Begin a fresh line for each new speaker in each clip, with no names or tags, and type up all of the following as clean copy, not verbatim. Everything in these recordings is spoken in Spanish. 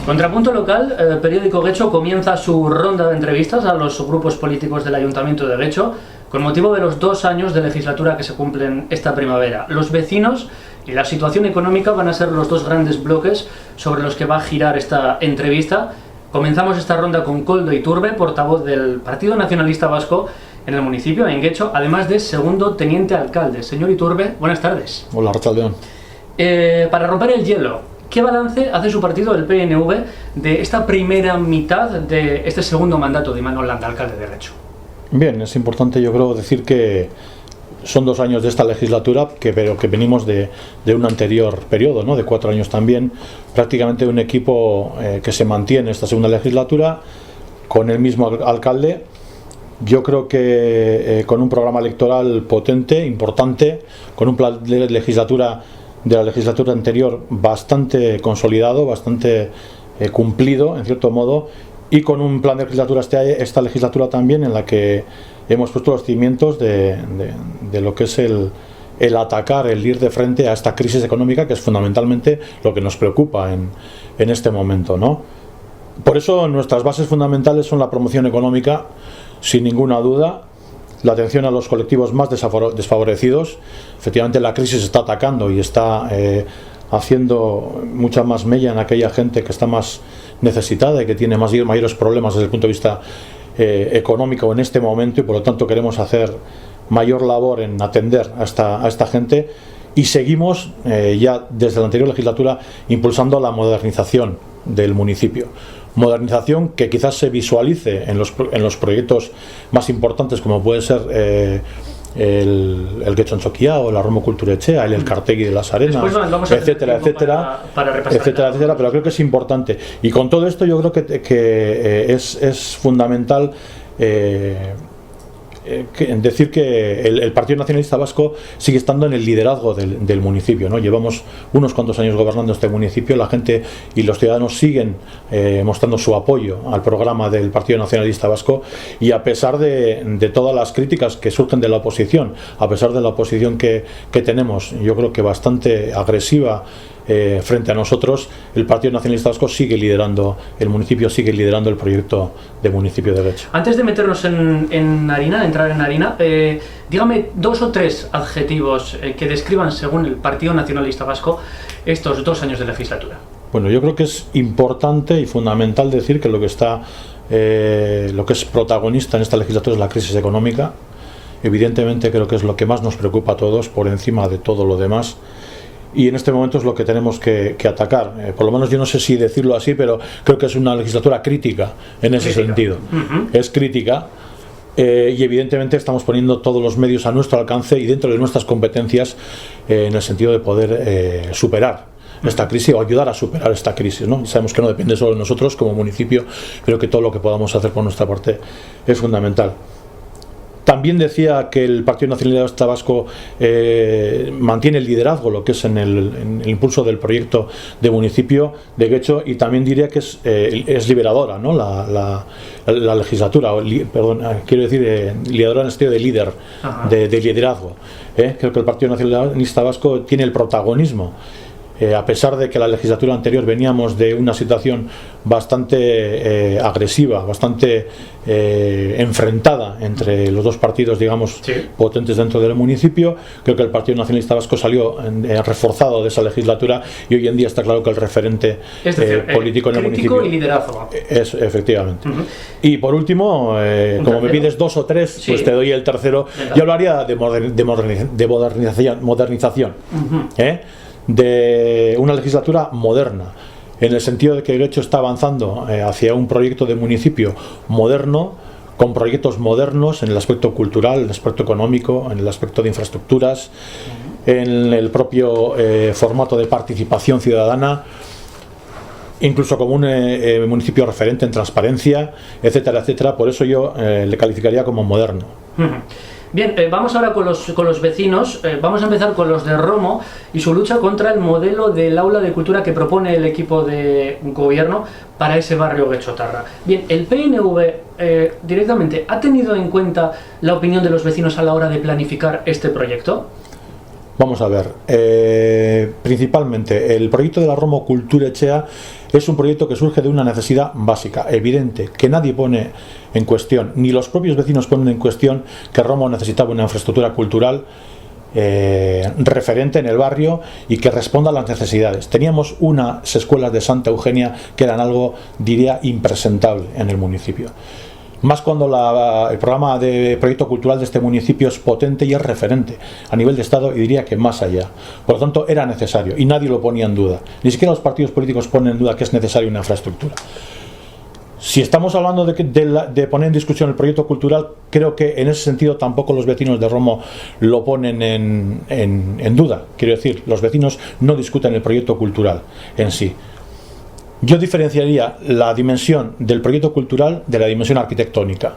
Contrapunto Local, periódico Guecho, comienza su ronda de entrevistas a los grupos políticos del Ayuntamiento de Guecho con motivo de los 2 años de legislatura que se cumplen esta primavera. Los vecinos y la situación económica van a ser los 2 grandes bloques sobre los que va a girar esta entrevista. Comenzamos esta ronda con Koldo Iturbe, portavoz del Partido Nacionalista Vasco en el municipio, en Guecho, además de segundo teniente alcalde. Señor Iturbe, buenas tardes.
Hola, Arratsaldeon.
Para romper el hielo, ¿qué balance hace su partido, el PNV, de esta primera mitad de este segundo mandato de Imanol Landa, alcalde de Guecho?
Bien, es importante, yo creo, decir que son 2 años de esta legislatura, pero que venimos de un anterior periodo, ¿no? De 4 años también, prácticamente un equipo que se mantiene esta segunda legislatura con el mismo alcalde. Yo creo que con un programa electoral potente, importante, con un plan de legislatura de la legislatura anterior bastante consolidado, bastante cumplido en cierto modo, y con un plan de legislatura esta legislatura también en la que hemos puesto los cimientos de lo que es el atacar, el ir de frente a esta crisis económica, que es fundamentalmente lo que nos preocupa en este momento, ¿no? Por eso nuestras bases fundamentales son la promoción económica, sin ninguna duda, la atención a los colectivos más desfavorecidos. Efectivamente, la crisis está atacando y está haciendo mucha más mella en aquella gente que está más necesitada y que tiene mayores problemas desde el punto de vista económico en este momento, y por lo tanto queremos hacer mayor labor en atender a esta gente, y seguimos ya desde la anterior legislatura impulsando la modernización del municipio. Modernización que quizás se visualice en los proyectos más importantes, como puede ser el Guecho Antzokia o la Romo Kulturetxea, el Elkartegi de las Arenas, etcétera, etcétera, pero creo que es importante. Y con todo esto yo creo que es fundamental decir que el Partido Nacionalista Vasco sigue estando en el liderazgo del municipio, ¿no? Llevamos unos cuantos años gobernando este municipio, la gente y los ciudadanos siguen mostrando su apoyo al programa del Partido Nacionalista Vasco, y a pesar de todas las críticas que surgen de la oposición, a pesar de la oposición que tenemos, yo creo que bastante agresiva frente a nosotros, el Partido Nacionalista Vasco sigue liderando el municipio, sigue liderando el proyecto de municipio de Guecho.
Antes de meternos en harina, entrar en harina, dígame 2 o 3 adjetivos que describan, según el Partido Nacionalista Vasco, estos 2 años de legislatura.
Bueno, yo creo que es importante y fundamental decir que lo que es protagonista en esta legislatura es la crisis económica. Evidentemente creo que es lo que más nos preocupa a todos, por encima de todo lo demás. Y en este momento es lo que tenemos que atacar. Por lo menos yo no sé si decirlo así, pero creo que es una legislatura crítica en ese sentido. Es crítica, y evidentemente estamos poniendo todos los medios a nuestro alcance y dentro de nuestras competencias en el sentido de poder superar esta crisis o ayudar a superar esta crisis, ¿no? Y sabemos que no depende solo de nosotros como municipio, pero que todo lo que podamos hacer por nuestra parte es fundamental. También decía que el Partido Nacionalista Vasco mantiene el liderazgo, lo que es en el impulso del proyecto de municipio de Guecho, y también diría que es liberadora, ¿no? La legislatura, quiero decir, liberadora en el sentido de líder, de liderazgo. Creo que el Partido Nacionalista Vasco tiene el protagonismo. A pesar de que la legislatura anterior veníamos de una situación bastante agresiva, bastante enfrentada entre los 2 partidos, digamos, potentes dentro del municipio, creo que el Partido Nacionalista Vasco salió reforzado de esa legislatura, y hoy en día está claro que el referente político en el municipio
y liderazgo
es, efectivamente. Y por último, como me pides 2 o 3, pues te doy el tercero. Yo hablaría de modernización, de una legislatura moderna, en el sentido de que Guecho está avanzando hacia un proyecto de municipio moderno, con proyectos modernos en el aspecto cultural, en el aspecto económico, en el aspecto de infraestructuras, en el propio formato de participación ciudadana, incluso como un municipio referente en transparencia, etcétera, etcétera. Por eso yo le calificaría como moderno.
Bien, vamos ahora con los vecinos. Vamos a empezar con los de Romo y su lucha contra el modelo del aula de cultura que propone el equipo de gobierno para ese barrio guechotarra. Bien, el PNV directamente, ¿ha tenido en cuenta la opinión de los vecinos a la hora de planificar este proyecto?
Vamos a ver, principalmente el proyecto de la Romo Kulturetxea es un proyecto que surge de una necesidad básica, evidente, que nadie pone en cuestión, ni los propios vecinos ponen en cuestión que Romo necesitaba una infraestructura cultural referente en el barrio y que responda a las necesidades. Teníamos unas escuelas de Santa Eugenia que eran algo, diría, impresentable en el municipio. Más cuando el programa de proyecto cultural de este municipio es potente y es referente a nivel de Estado y diría que más allá. Por lo tanto, era necesario y nadie lo ponía en duda. Ni siquiera los partidos políticos ponen en duda que es necesaria una infraestructura. Si estamos hablando de poner en discusión el proyecto cultural, creo que en ese sentido tampoco los vecinos de Romo lo ponen en duda. Quiero decir, los vecinos no discuten el proyecto cultural en sí. Yo diferenciaría la dimensión del proyecto cultural de la dimensión arquitectónica.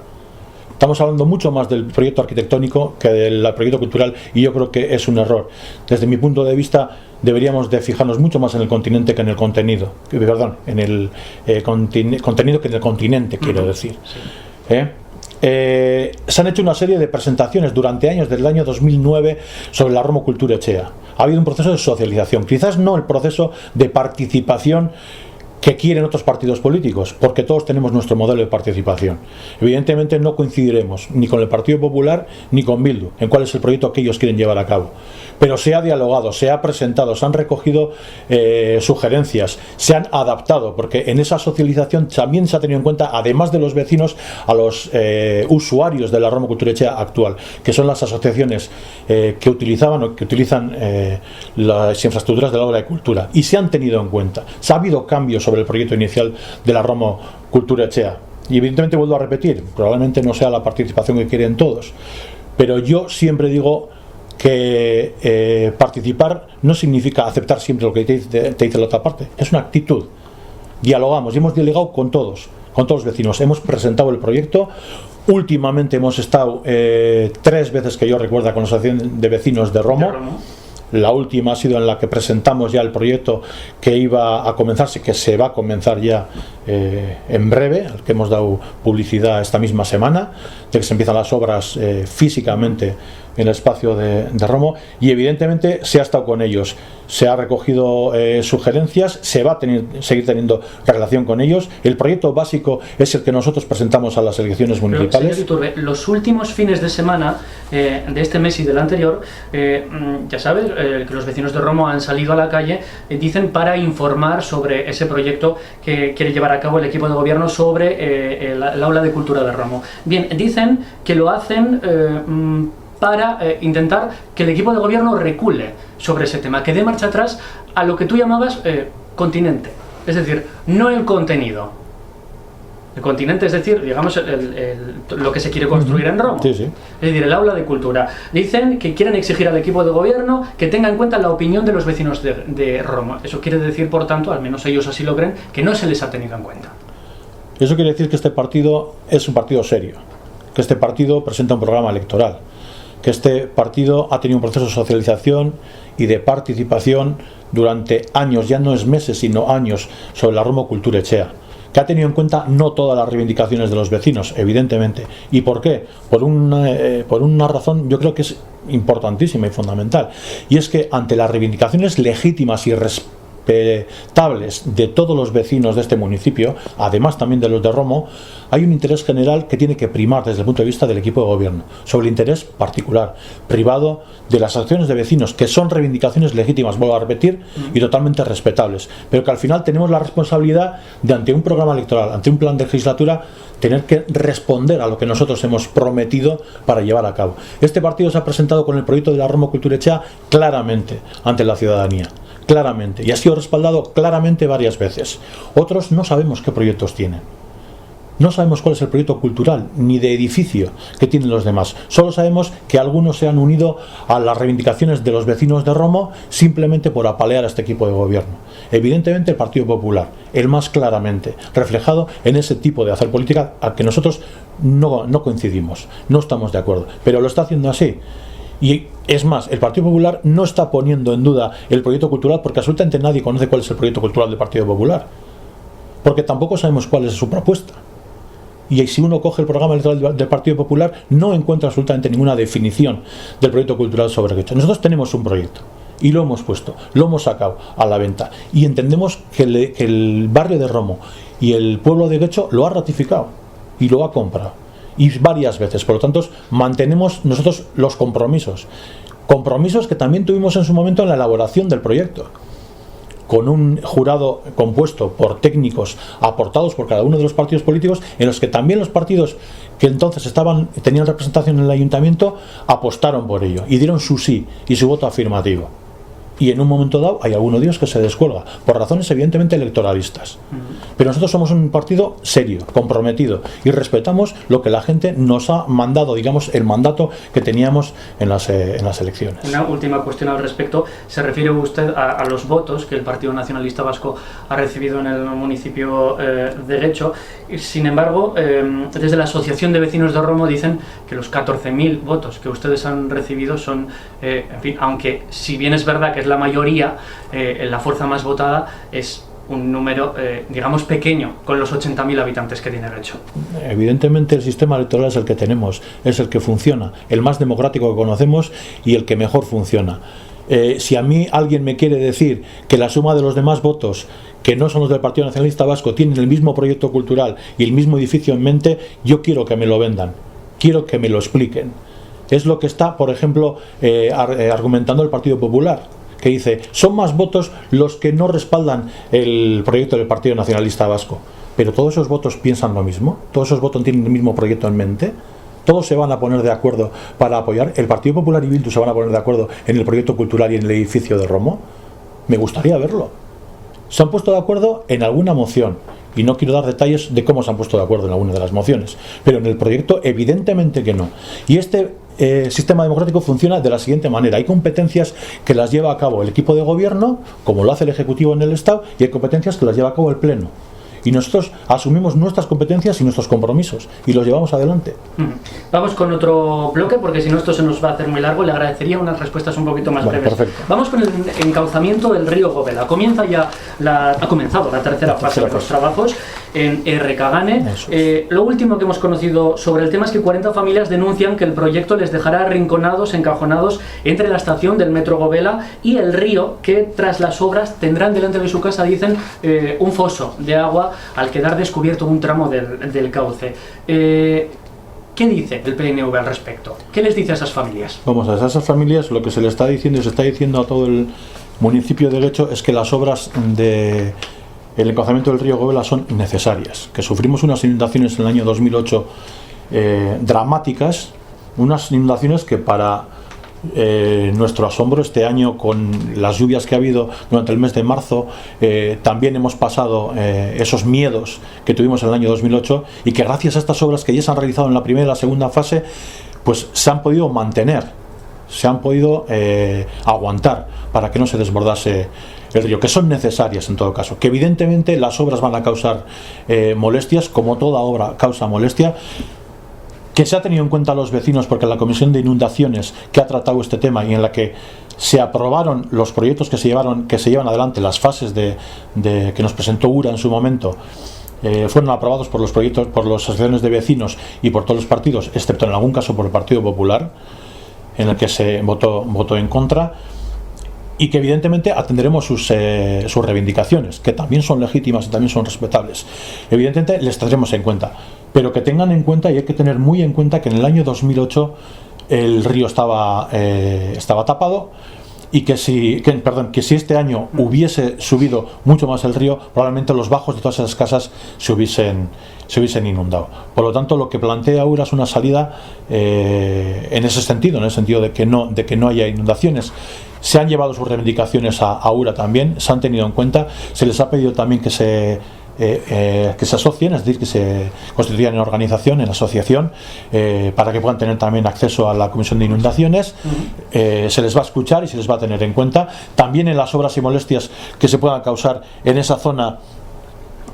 Estamos hablando mucho más del proyecto arquitectónico que del proyecto cultural y yo creo que es un error. Desde mi punto de vista deberíamos de fijarnos mucho más en el continente que en el contenido. Perdón, en el contenido que en el continente, quiero decir. Se han hecho una serie de presentaciones durante años, desde el año 2009, sobre la Romo Kulturetxea. Ha habido un proceso de socialización, quizás no el proceso de participación que quieren otros partidos políticos, porque todos tenemos nuestro modelo de participación. Evidentemente no coincidiremos ni con el Partido Popular ni con Bildu en cuál es el proyecto que ellos quieren llevar a cabo, pero se ha dialogado, se ha presentado, se han recogido sugerencias, se han adaptado, porque en esa socialización también se ha tenido en cuenta, además de los vecinos, a los usuarios de la Romo Kulturetxea actual, que son las asociaciones que utilizaban o que utilizan las infraestructuras de la obra de cultura, y se han tenido en cuenta. Se ha habido cambios sobre el proyecto inicial de la Romo Kulturetxea y evidentemente vuelvo a repetir, probablemente no sea la participación que quieren todos, pero yo siempre digo que participar no significa aceptar siempre lo que te dice la otra parte, es una actitud. Dialogamos y hemos dialogado con todos los vecinos, hemos presentado el proyecto. Últimamente hemos estado 3 veces que yo recuerdo con la asociación de vecinos de Romo. La última ha sido en la que presentamos ya el proyecto que iba a comenzarse, que se va a comenzar ya en breve, al que hemos dado publicidad esta misma semana, de que se empiezan las obras físicamente en el espacio de Romo, y evidentemente se ha estado con ellos, se ha recogido sugerencias, se va a seguir teniendo relación con ellos. El proyecto básico es el que nosotros presentamos a las elecciones municipales.
Señor Iturbe, los últimos fines de semana de este mes y del anterior, ya sabes que los vecinos de Romo han salido a la calle, dicen, para informar sobre ese proyecto que quiere llevar a cabo el equipo de gobierno sobre el aula de cultura de Romo. Bien, dicen que lo hacen para intentar que el equipo de gobierno recule sobre ese tema, que dé marcha atrás a lo que tú llamabas continente, es decir, no el contenido. El continente, es decir, digamos, lo que se quiere construir en Romo.
Sí, sí.
Es decir, el aula de cultura. Dicen que quieren exigir al equipo de gobierno que tenga en cuenta la opinión de los vecinos de Romo. Eso quiere decir, por tanto, al menos ellos así lo creen, que no se les ha tenido en cuenta.
Eso quiere decir que este partido es un partido serio, que este partido presenta un programa electoral, que este partido ha tenido un proceso de socialización y de participación durante años, ya no es meses, sino años, sobre la Romo Kulturetxea, que ha tenido en cuenta no todas las reivindicaciones de los vecinos, evidentemente. ¿Y por qué? Por una razón, yo creo que es importantísima y fundamental, y es que ante las reivindicaciones legítimas y respetables de todos los vecinos de este municipio, además también de los de Romo, hay un interés general que tiene que primar desde el punto de vista del equipo de gobierno sobre el interés particular, privado de las acciones de vecinos, que son reivindicaciones legítimas, vuelvo a repetir, y totalmente respetables, pero que al final tenemos la responsabilidad de, ante un programa electoral, ante un plan de legislatura, tener que responder a lo que nosotros hemos prometido para llevar a cabo. Este partido se ha presentado con el proyecto de la Romo Kulturetxea claramente ante la ciudadanía, claramente, y ha sido respaldado claramente varias veces. Otros no sabemos qué proyectos tienen. No sabemos cuál es el proyecto cultural ni de edificio que tienen los demás. Solo sabemos que algunos se han unido a las reivindicaciones de los vecinos de Romo simplemente por apalear a este equipo de gobierno. Evidentemente el Partido Popular, el más claramente reflejado en ese tipo de hacer política al que nosotros no coincidimos, no estamos de acuerdo, pero lo está haciendo así. Y es más, el Partido Popular no está poniendo en duda el proyecto cultural, porque absolutamente nadie conoce cuál es el proyecto cultural del Partido Popular, porque tampoco sabemos cuál es su propuesta. Y si uno coge el programa electoral del Partido Popular, no encuentra absolutamente ninguna definición del proyecto cultural sobre Guecho. Nosotros tenemos un proyecto y lo hemos puesto, lo hemos sacado a la venta y entendemos que el barrio de Romo y el pueblo de Guecho lo ha ratificado y lo ha comprado, y varias veces. Por lo tanto, mantenemos nosotros los compromisos que también tuvimos en su momento en la elaboración del proyecto, con un jurado compuesto por técnicos aportados por cada uno de los partidos políticos, en los que también los partidos que entonces tenían representación en el ayuntamiento apostaron por ello y dieron su sí y su voto afirmativo. Y en un momento dado hay alguno de ellos que se descuelga, por razones evidentemente electoralistas. Pero nosotros somos un partido serio, comprometido, y respetamos lo que la gente nos ha mandado, digamos, el mandato que teníamos en las elecciones.
Una última cuestión al respecto. ¿Se refiere usted a los votos que el Partido Nacionalista Vasco ha recibido en el municipio de Guecho? Sin embargo, desde la Asociación de Vecinos de Romo dicen que los 14.000 votos que ustedes han recibido son, en fin, aunque si bien es verdad que es la mayoría, la fuerza más votada es un número, digamos, pequeño con los 80.000 habitantes que tiene Guecho.
Evidentemente el sistema electoral es el que tenemos, es el que funciona, el más democrático que conocemos y el que mejor funciona. Si a mí alguien me quiere decir que la suma de los demás votos, que no son los del Partido Nacionalista Vasco, tienen el mismo proyecto cultural y el mismo edificio en mente, yo quiero que me lo vendan, quiero que me lo expliquen. Es lo que está, por ejemplo, argumentando el Partido Popular, que dice, son más votos los que no respaldan el proyecto del Partido Nacionalista Vasco. Pero todos esos votos piensan lo mismo, todos esos votos tienen el mismo proyecto en mente, todos se van a poner de acuerdo para apoyar. El Partido Popular y Bildu se van a poner de acuerdo en el proyecto cultural y en el edificio de Romo. Me gustaría verlo. Se han puesto de acuerdo en alguna moción, y no quiero dar detalles de cómo se han puesto de acuerdo en alguna de las mociones, pero en el proyecto evidentemente que no. Y este sistema democrático funciona de la siguiente manera: hay competencias que las lleva a cabo el equipo de gobierno, como lo hace el Ejecutivo en el Estado, y hay competencias que las lleva a cabo el Pleno. Y nosotros asumimos nuestras competencias y nuestros compromisos y los llevamos adelante.
Vamos con otro bloque, porque si no esto se nos va a hacer muy largo. Le agradecería unas respuestas un poquito más breves.
Perfecto.
Vamos con el encauzamiento del río Gobela. Ha comenzado la tercera fase de los trabajos en Errekagane. Lo último que hemos conocido sobre el tema es que 40 familias denuncian que el proyecto les dejará arrinconados, encajonados entre la estación del metro Gobela y el río, que tras las obras tendrán delante de su casa, dicen, un foso de agua al quedar descubierto un tramo del cauce. ¿Qué dice el PNV al respecto? ¿Qué les dice a esas familias?
Vamos a ver, a esas familias lo que se les está diciendo y se está diciendo a todo el municipio de Guecho es que las obras del encauzamiento del río Gobela son necesarias, que sufrimos unas inundaciones en el año 2008 dramáticas, unas inundaciones que para nuestro asombro este año, con las lluvias que ha habido durante el mes de marzo, también hemos pasado esos miedos que tuvimos en el año 2008, y que gracias a estas obras que ya se han realizado en la primera y la segunda fase, pues se han podido mantener, se han podido aguantar para que no se desbordase el río, que son necesarias en todo caso, que evidentemente las obras van a causar molestias, como toda obra causa molestia, que se ha tenido en cuenta a los vecinos, porque la Comisión de Inundaciones que ha tratado este tema y en la que se aprobaron los proyectos que se llevan adelante, las fases que nos presentó URA en su momento, fueron aprobados por los proyectos, por las asociaciones de vecinos y por todos los partidos, excepto en algún caso por el Partido Popular, en el que se votó en contra, y que evidentemente atenderemos sus reivindicaciones, que también son legítimas y también son respetables. Evidentemente les tendremos en cuenta, pero que tengan en cuenta, y hay que tener muy en cuenta, que en el año 2008 el río estaba tapado, y que si este año hubiese subido mucho más el río, probablemente los bajos de todas esas casas se hubiesen inundado. Por lo tanto, lo que plantea URA es una salida en ese sentido de que no haya inundaciones. Se han llevado sus reivindicaciones a URA también, se han tenido en cuenta, se les ha pedido también que se asocien, es decir, que se constituyan en organización, en asociación, para que puedan tener también acceso a la Comisión de Inundaciones. Se les va a escuchar y se les va a tener en cuenta. También en las obras y molestias que se puedan causar en esa zona,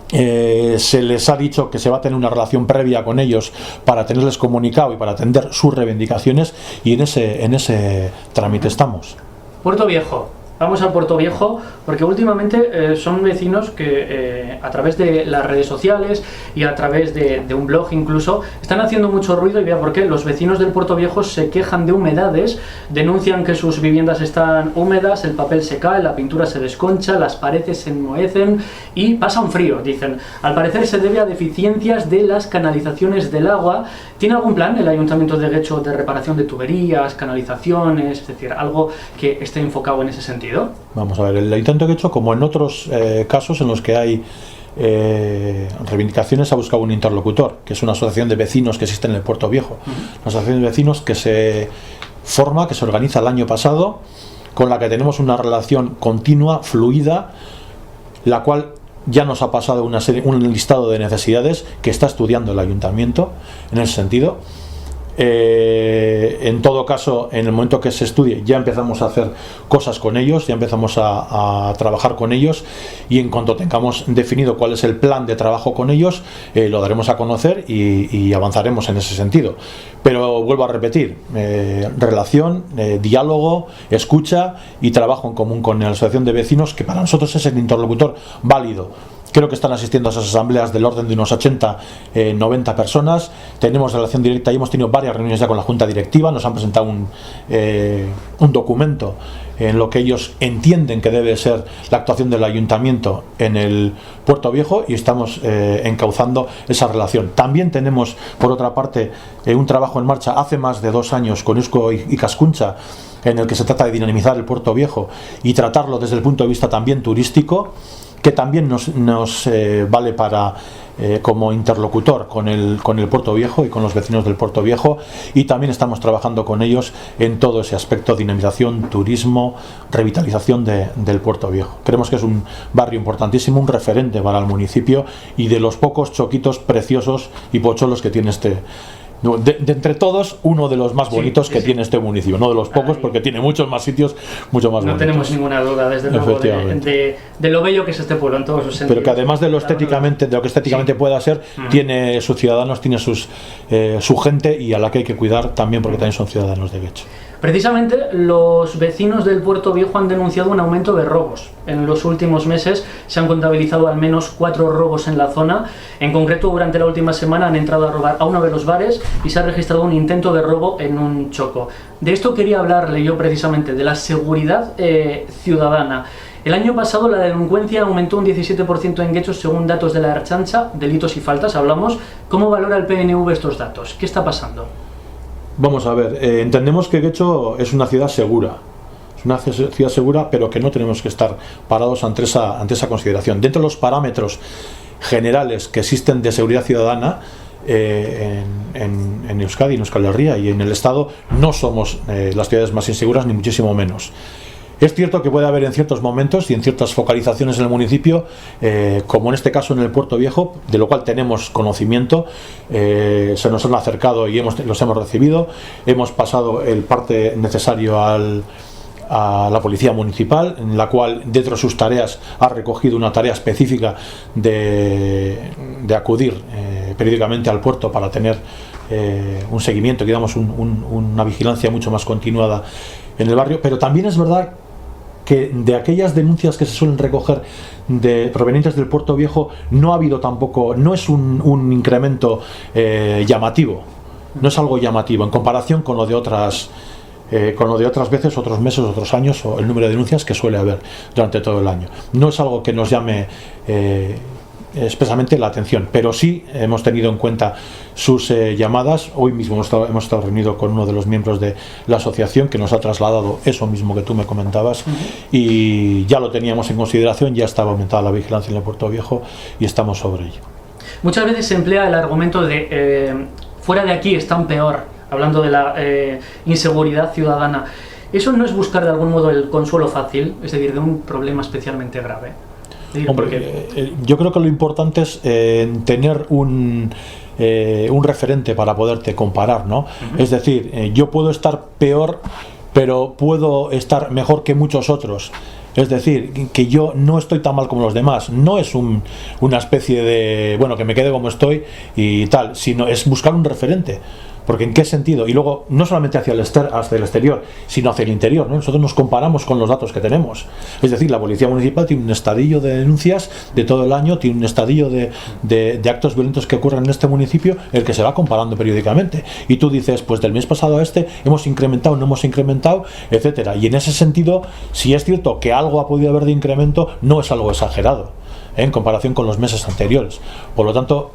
se les ha dicho que se va a tener una relación previa con ellos para tenerles comunicado y para atender sus reivindicaciones, y en ese trámite estamos.
Puerto Viejo, Vamos a Puerto Viejo, porque últimamente son vecinos que a través de las redes sociales y a través de un blog incluso, están haciendo mucho ruido, y vea por qué. Los vecinos del Puerto Viejo se quejan de humedades, denuncian que sus viviendas están húmedas, el papel se cae, la pintura se desconcha, las paredes se enmohecen y pasa un frío, dicen. Al parecer se debe a deficiencias de las canalizaciones del agua. ¿Tiene algún plan el Ayuntamiento de Guecho de reparación de tuberías, canalizaciones, es decir, algo que esté enfocado en ese sentido?
Vamos a ver, el Ayuntamiento de Guecho, como en otros casos en los que hay reivindicaciones, ha buscado un interlocutor, que es una asociación de vecinos que existe en el Puerto Viejo. Una asociación de vecinos que se forma, que se organiza el año pasado, con la que tenemos una relación continua, fluida, la cual ya nos ha pasado un listado de necesidades que está estudiando el Ayuntamiento en ese sentido. En todo caso, en el momento que se estudie, ya empezamos a hacer cosas con ellos, ya empezamos a trabajar con ellos, y en cuanto tengamos definido cuál es el plan de trabajo con ellos, lo daremos a conocer y avanzaremos en ese sentido. Pero vuelvo a repetir, relación, diálogo, escucha y trabajo en común con la asociación de vecinos, que para nosotros es el interlocutor válido. Creo que están asistiendo a esas asambleas del orden de unos 80, 90 personas. Tenemos relación directa y hemos tenido varias reuniones ya con la Junta Directiva. Nos han presentado un documento en lo que ellos entienden que debe ser la actuación del Ayuntamiento en el Puerto Viejo, y estamos encauzando esa relación. También tenemos, por otra parte, un trabajo en marcha hace más de 2 años con Eusko y Cascuncha, en el que se trata de dinamizar el Puerto Viejo y tratarlo desde el punto de vista también turístico, que también nos vale para como interlocutor con el Puerto Viejo y con los vecinos del Puerto Viejo, y también estamos trabajando con ellos en todo ese aspecto: dinamización, turismo, revitalización del Puerto Viejo. Creemos que es un barrio importantísimo, un referente para el municipio, y de los pocos choquitos preciosos y pocholos que tiene de entre todos, uno de los más bonitos que tiene este municipio. No de los pocos, porque tiene muchos más sitios, mucho más bonitos.
No tenemos ninguna duda, desde luego, de lo bello que es este pueblo en todos sus sentidos.
Pero que además de lo que estéticamente pueda ser, tiene sus ciudadanos, tiene su gente, y a la que hay que cuidar también, porque también son ciudadanos de Guecho.
Precisamente los vecinos del Puerto Viejo han denunciado un aumento de robos. En los últimos meses se han contabilizado al menos 4 robos en la zona. En concreto, durante la última semana han entrado a robar a uno de los bares y se ha registrado un intento de robo en un choco. De esto quería hablarle yo, precisamente, de la seguridad ciudadana. El año pasado la delincuencia aumentó un 17% en Guecho, según datos de la Ertzaintza, delitos y faltas hablamos. ¿Cómo valora el PNV estos datos? ¿Qué está pasando?
Vamos a ver, entendemos que Guecho es una ciudad segura. Es una ciudad segura, pero que no tenemos que estar parados ante esa consideración. Dentro de los parámetros generales que existen de seguridad ciudadana en Euskadi, en Euskal Herria y en el Estado, no somos las ciudades más inseguras, ni muchísimo menos. Es cierto que puede haber en ciertos momentos y en ciertas focalizaciones en el municipio, como en este caso en el Puerto Viejo, de lo cual tenemos conocimiento, se nos han acercado y los hemos recibido, hemos pasado el parte necesario a la Policía Municipal, en la cual dentro de sus tareas ha recogido una tarea específica de acudir periódicamente al puerto para tener un seguimiento, digamos, una vigilancia mucho más continuada en el barrio. Pero también es verdad que de aquellas denuncias que se suelen recoger provenientes del Puerto Viejo, no ha habido tampoco, no es un incremento llamativo, no es algo llamativo en comparación con lo de otras veces, otros meses, otros años, o el número de denuncias que suele haber durante todo el año. No es algo que nos llame expresamente la atención, pero sí hemos tenido en cuenta sus llamadas. Hoy mismo hemos estado reunidos con uno de los miembros de la asociación, que nos ha trasladado eso mismo que tú me comentabas, y ya lo teníamos en consideración, ya estaba aumentada la vigilancia en el Puerto Viejo y estamos sobre ello.
Muchas veces se emplea el argumento de fuera de aquí están peor, hablando de la inseguridad ciudadana. ¿Eso no es buscar de algún modo el consuelo fácil, es decir, de un problema especialmente grave?
Hombre, yo creo que lo importante es tener un referente para poderte comparar, ¿no? Es decir, yo puedo estar peor, pero puedo estar mejor que muchos otros. Es decir, que yo no estoy tan mal como los demás. No es una especie de, bueno, que me quede como estoy y tal, sino es buscar un referente. Porque ¿en qué sentido? Y luego, no solamente hacia el exterior, sino hacia el interior, ¿no? Nosotros nos comparamos con los datos que tenemos. Es decir, la Policía Municipal tiene un estadillo de denuncias de todo el año, tiene un estadillo de actos violentos que ocurren en este municipio, el que se va comparando periódicamente. Y tú dices, pues del mes pasado a este hemos incrementado, no hemos incrementado, etcétera. Y en ese sentido, si es cierto que algo ha podido haber de incremento, no es algo exagerado, en comparación con los meses anteriores. Por lo tanto,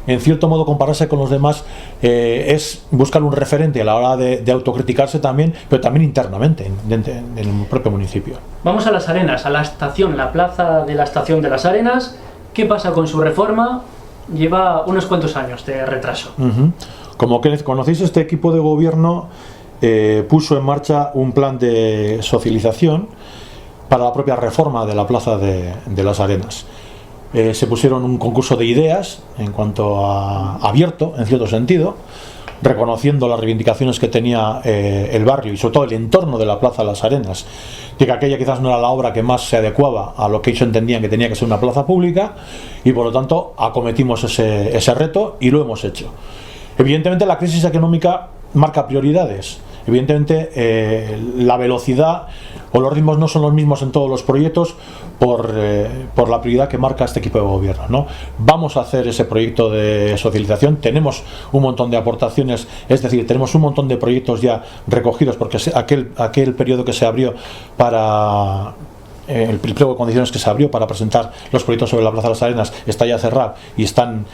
en cierto modo, compararse con los demás es buscar un referente a la hora de autocriticarse también, pero también internamente en el propio municipio.
Vamos a Las Arenas, a la estación, la plaza de la estación de Las Arenas. ¿Qué pasa con su reforma? Lleva unos cuantos años de retraso.
Como que conocéis, este equipo de gobierno puso en marcha un plan de socialización para la propia reforma de la plaza de Las Arenas. Se pusieron un concurso de ideas en cuanto a abierto, en cierto sentido, reconociendo las reivindicaciones que tenía el barrio y sobre todo el entorno de la plaza de Las Arenas, de que aquella quizás no era la obra que más se adecuaba a lo que ellos entendían que tenía que ser una plaza pública, y por lo tanto acometimos ese reto y lo hemos hecho. Evidentemente la crisis económica marca prioridades. Evidentemente la velocidad o los ritmos no son los mismos en todos los proyectos por la prioridad que marca este equipo de gobierno, ¿no? Vamos a hacer ese proyecto de socialización, tenemos un montón de aportaciones, es decir, tenemos un montón de proyectos ya recogidos, porque aquel periodo que se abrió para... el pliego de condiciones que se abrió para presentar los proyectos sobre la Plaza de las Arenas está ya cerrado y están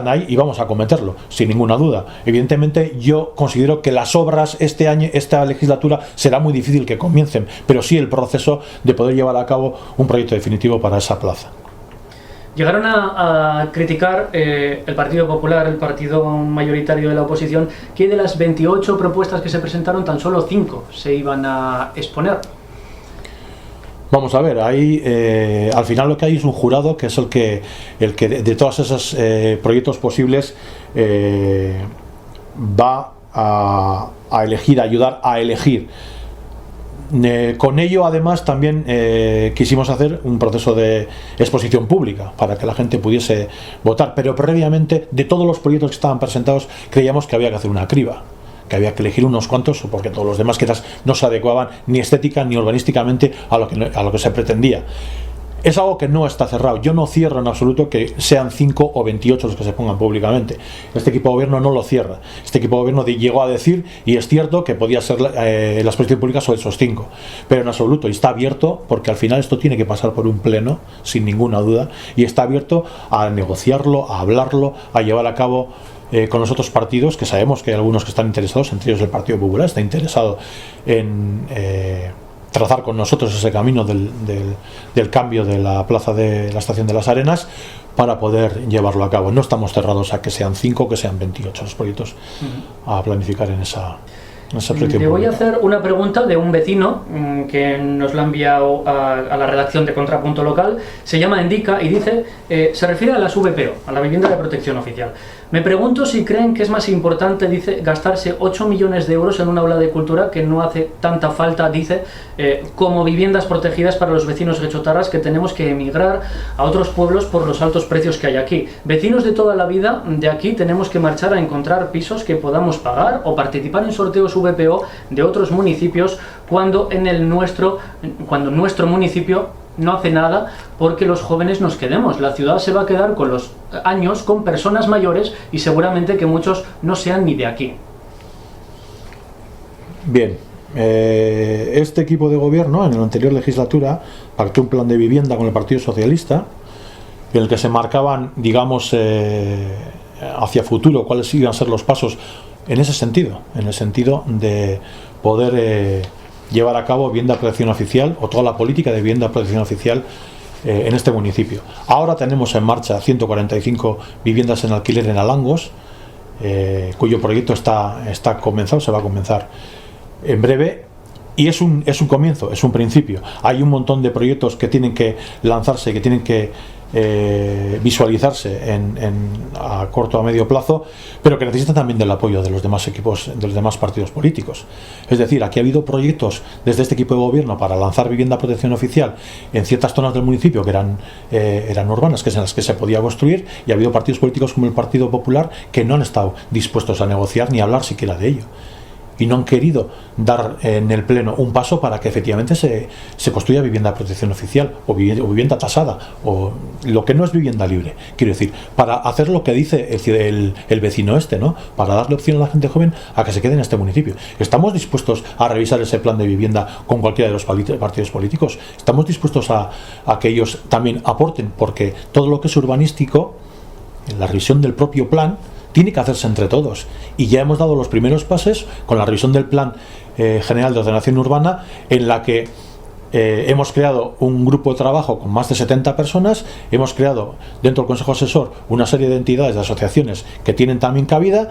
ahí, y vamos a acometerlo sin ninguna duda. Evidentemente yo considero que las obras este año, esta legislatura, será muy difícil que comiencen, pero sí el proceso de poder llevar a cabo un proyecto definitivo para esa plaza.
Llegaron a criticar el Partido Popular, el partido mayoritario de la oposición, que de las 28 propuestas que se presentaron, tan solo 5 se iban a exponer.
Vamos a ver, ahí al final lo que hay es un jurado que es el que de todos esos proyectos posibles va a elegir, a ayudar a elegir. Con ello, además, también quisimos hacer un proceso de exposición pública para que la gente pudiese votar, pero previamente, de todos los proyectos que estaban presentados, creíamos que había que hacer una criba, que había que elegir unos cuantos, porque todos los demás quizás no se adecuaban ni estética ni urbanísticamente a lo que se pretendía. Es algo que no está cerrado. Yo no cierro en absoluto que sean 5 o 28 los que se pongan públicamente. Este equipo de gobierno no lo cierra. Este equipo de gobierno llegó a decir, y es cierto, que podía ser la exposición pública sobre esos 5, pero en absoluto, y está abierto, porque al final esto tiene que pasar por un pleno, sin ninguna duda, y está abierto a negociarlo, a hablarlo, a llevar a cabo con los otros partidos, que sabemos que hay algunos que están interesados, entre ellos el Partido Popular está interesado en trazar con nosotros ese camino del cambio de la plaza de la estación de Las Arenas para poder llevarlo a cabo. No estamos cerrados a que sean 5 o que sean 28 los proyectos a planificar en esa proyección.
Te voy a hacer una pregunta de un vecino que nos la ha enviado a la redacción de Contrapunto Local. Se llama Indica y dice, se refiere a las VPO, a la vivienda de protección oficial. Me pregunto si creen que es más importante, dice, gastarse 8 millones de euros en una aula de cultura, que no hace tanta falta, dice, como viviendas protegidas para los vecinos guechotarras que tenemos que emigrar a otros pueblos por los altos precios que hay aquí. Vecinos de toda la vida de aquí tenemos que marchar a encontrar pisos que podamos pagar o participar en sorteos VPO de otros municipios cuando nuestro municipio no hace nada porque los jóvenes nos quedemos. La ciudad se va a quedar con los años con personas mayores y seguramente que muchos no sean ni de aquí.
Bien, este equipo de gobierno en la anterior legislatura pactó un plan de vivienda con el Partido Socialista en el que se marcaban, digamos, hacia futuro cuáles iban a ser los pasos en ese sentido, en el sentido de poder llevar a cabo vivienda de protección oficial o toda la política de vivienda de protección oficial en este municipio. Ahora tenemos en marcha 145 viviendas en alquiler en Alangos, cuyo proyecto está comenzado, se va a comenzar en breve, y es un comienzo, es un principio. Hay un montón de proyectos que tienen que lanzarse, que tienen que visualizarse a corto o a medio plazo, pero que necesita también del apoyo de los demás equipos, de los demás partidos políticos. Es decir, aquí ha habido proyectos desde este equipo de gobierno para lanzar vivienda de protección oficial en ciertas zonas del municipio que eran urbanas, que es en las que se podía construir, y ha habido partidos políticos como el Partido Popular que no han estado dispuestos a negociar ni a hablar siquiera de ello, y no han querido dar en el Pleno un paso para que efectivamente se construya vivienda de protección oficial o vivienda tasada, o lo que no es vivienda libre, quiero decir, para hacer lo que dice el vecino este, ¿no? Para darle opción a la gente joven a que se quede en este municipio. Estamos dispuestos a revisar ese plan de vivienda con cualquiera de los partidos políticos, estamos dispuestos a que ellos también aporten, porque todo lo que es urbanístico, la revisión del propio plan, tiene que hacerse entre todos, y ya hemos dado los primeros pasos con la revisión del Plan General de Ordenación Urbana, en la que hemos creado un grupo de trabajo con más de 70 personas, hemos creado dentro del Consejo Asesor una serie de entidades, de asociaciones que tienen también cabida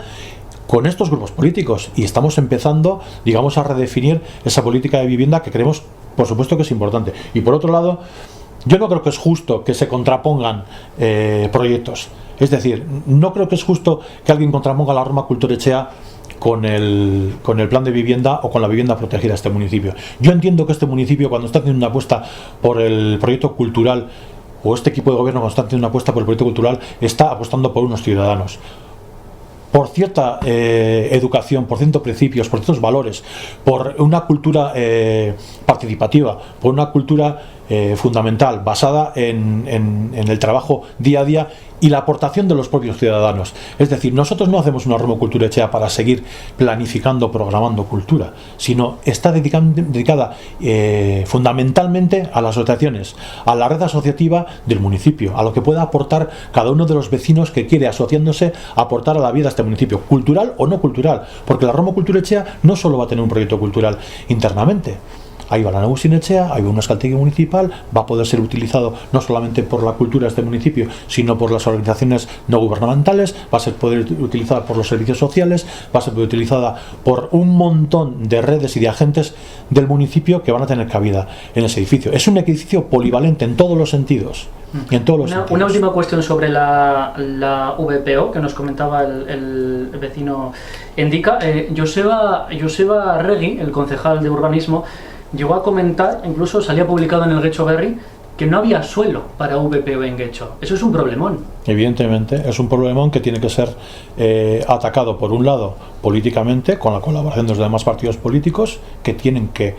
con estos grupos políticos, y estamos empezando, digamos, a redefinir esa política de vivienda que creemos, por supuesto, que es importante. Y por otro lado, yo no creo que es justo que se contrapongan proyectos. Es decir, no creo que es justo que alguien contraponga la Roma Kulturretxea con el plan de vivienda o con la vivienda protegida de este municipio. Yo entiendo que este municipio, cuando está haciendo una apuesta por el proyecto cultural, o este equipo de gobierno, cuando está haciendo una apuesta por el proyecto cultural, está apostando por unos ciudadanos, por cierta educación, por ciertos principios, por ciertos valores, por una cultura participativa, por una cultura fundamental, basada en el trabajo día a día y la aportación de los propios ciudadanos. Es decir, nosotros no hacemos una Roma Kulturretxea para seguir planificando, programando cultura, sino está dedicada fundamentalmente a las asociaciones, a la red asociativa del municipio, a lo que pueda aportar cada uno de los vecinos que quiere, asociándose, aportar a la vida de este municipio, cultural o no cultural, porque la Roma Kulturretxea no solo va a tener un proyecto cultural internamente. Ahí va la Nagusinetxea, ahí va un euskaltegi municipal, va a poder ser utilizado no solamente por la cultura de este municipio, sino por las organizaciones no gubernamentales, va a ser poder utilizada por los servicios sociales, va a ser poder utilizada por un montón de redes y de agentes del municipio que van a tener cabida en ese edificio. Es un edificio polivalente en todos los sentidos. Una
última cuestión sobre la VPO que nos comentaba el vecino Endika. Joseba Arregui, el concejal de urbanismo, llegó a comentar, incluso salía publicado en el Getxo Berri, que no había suelo para VPO en Getxo. Eso es un problemón.
Evidentemente, es un problemón que tiene que ser atacado, por un lado, políticamente, con la colaboración de los demás partidos políticos, que tienen que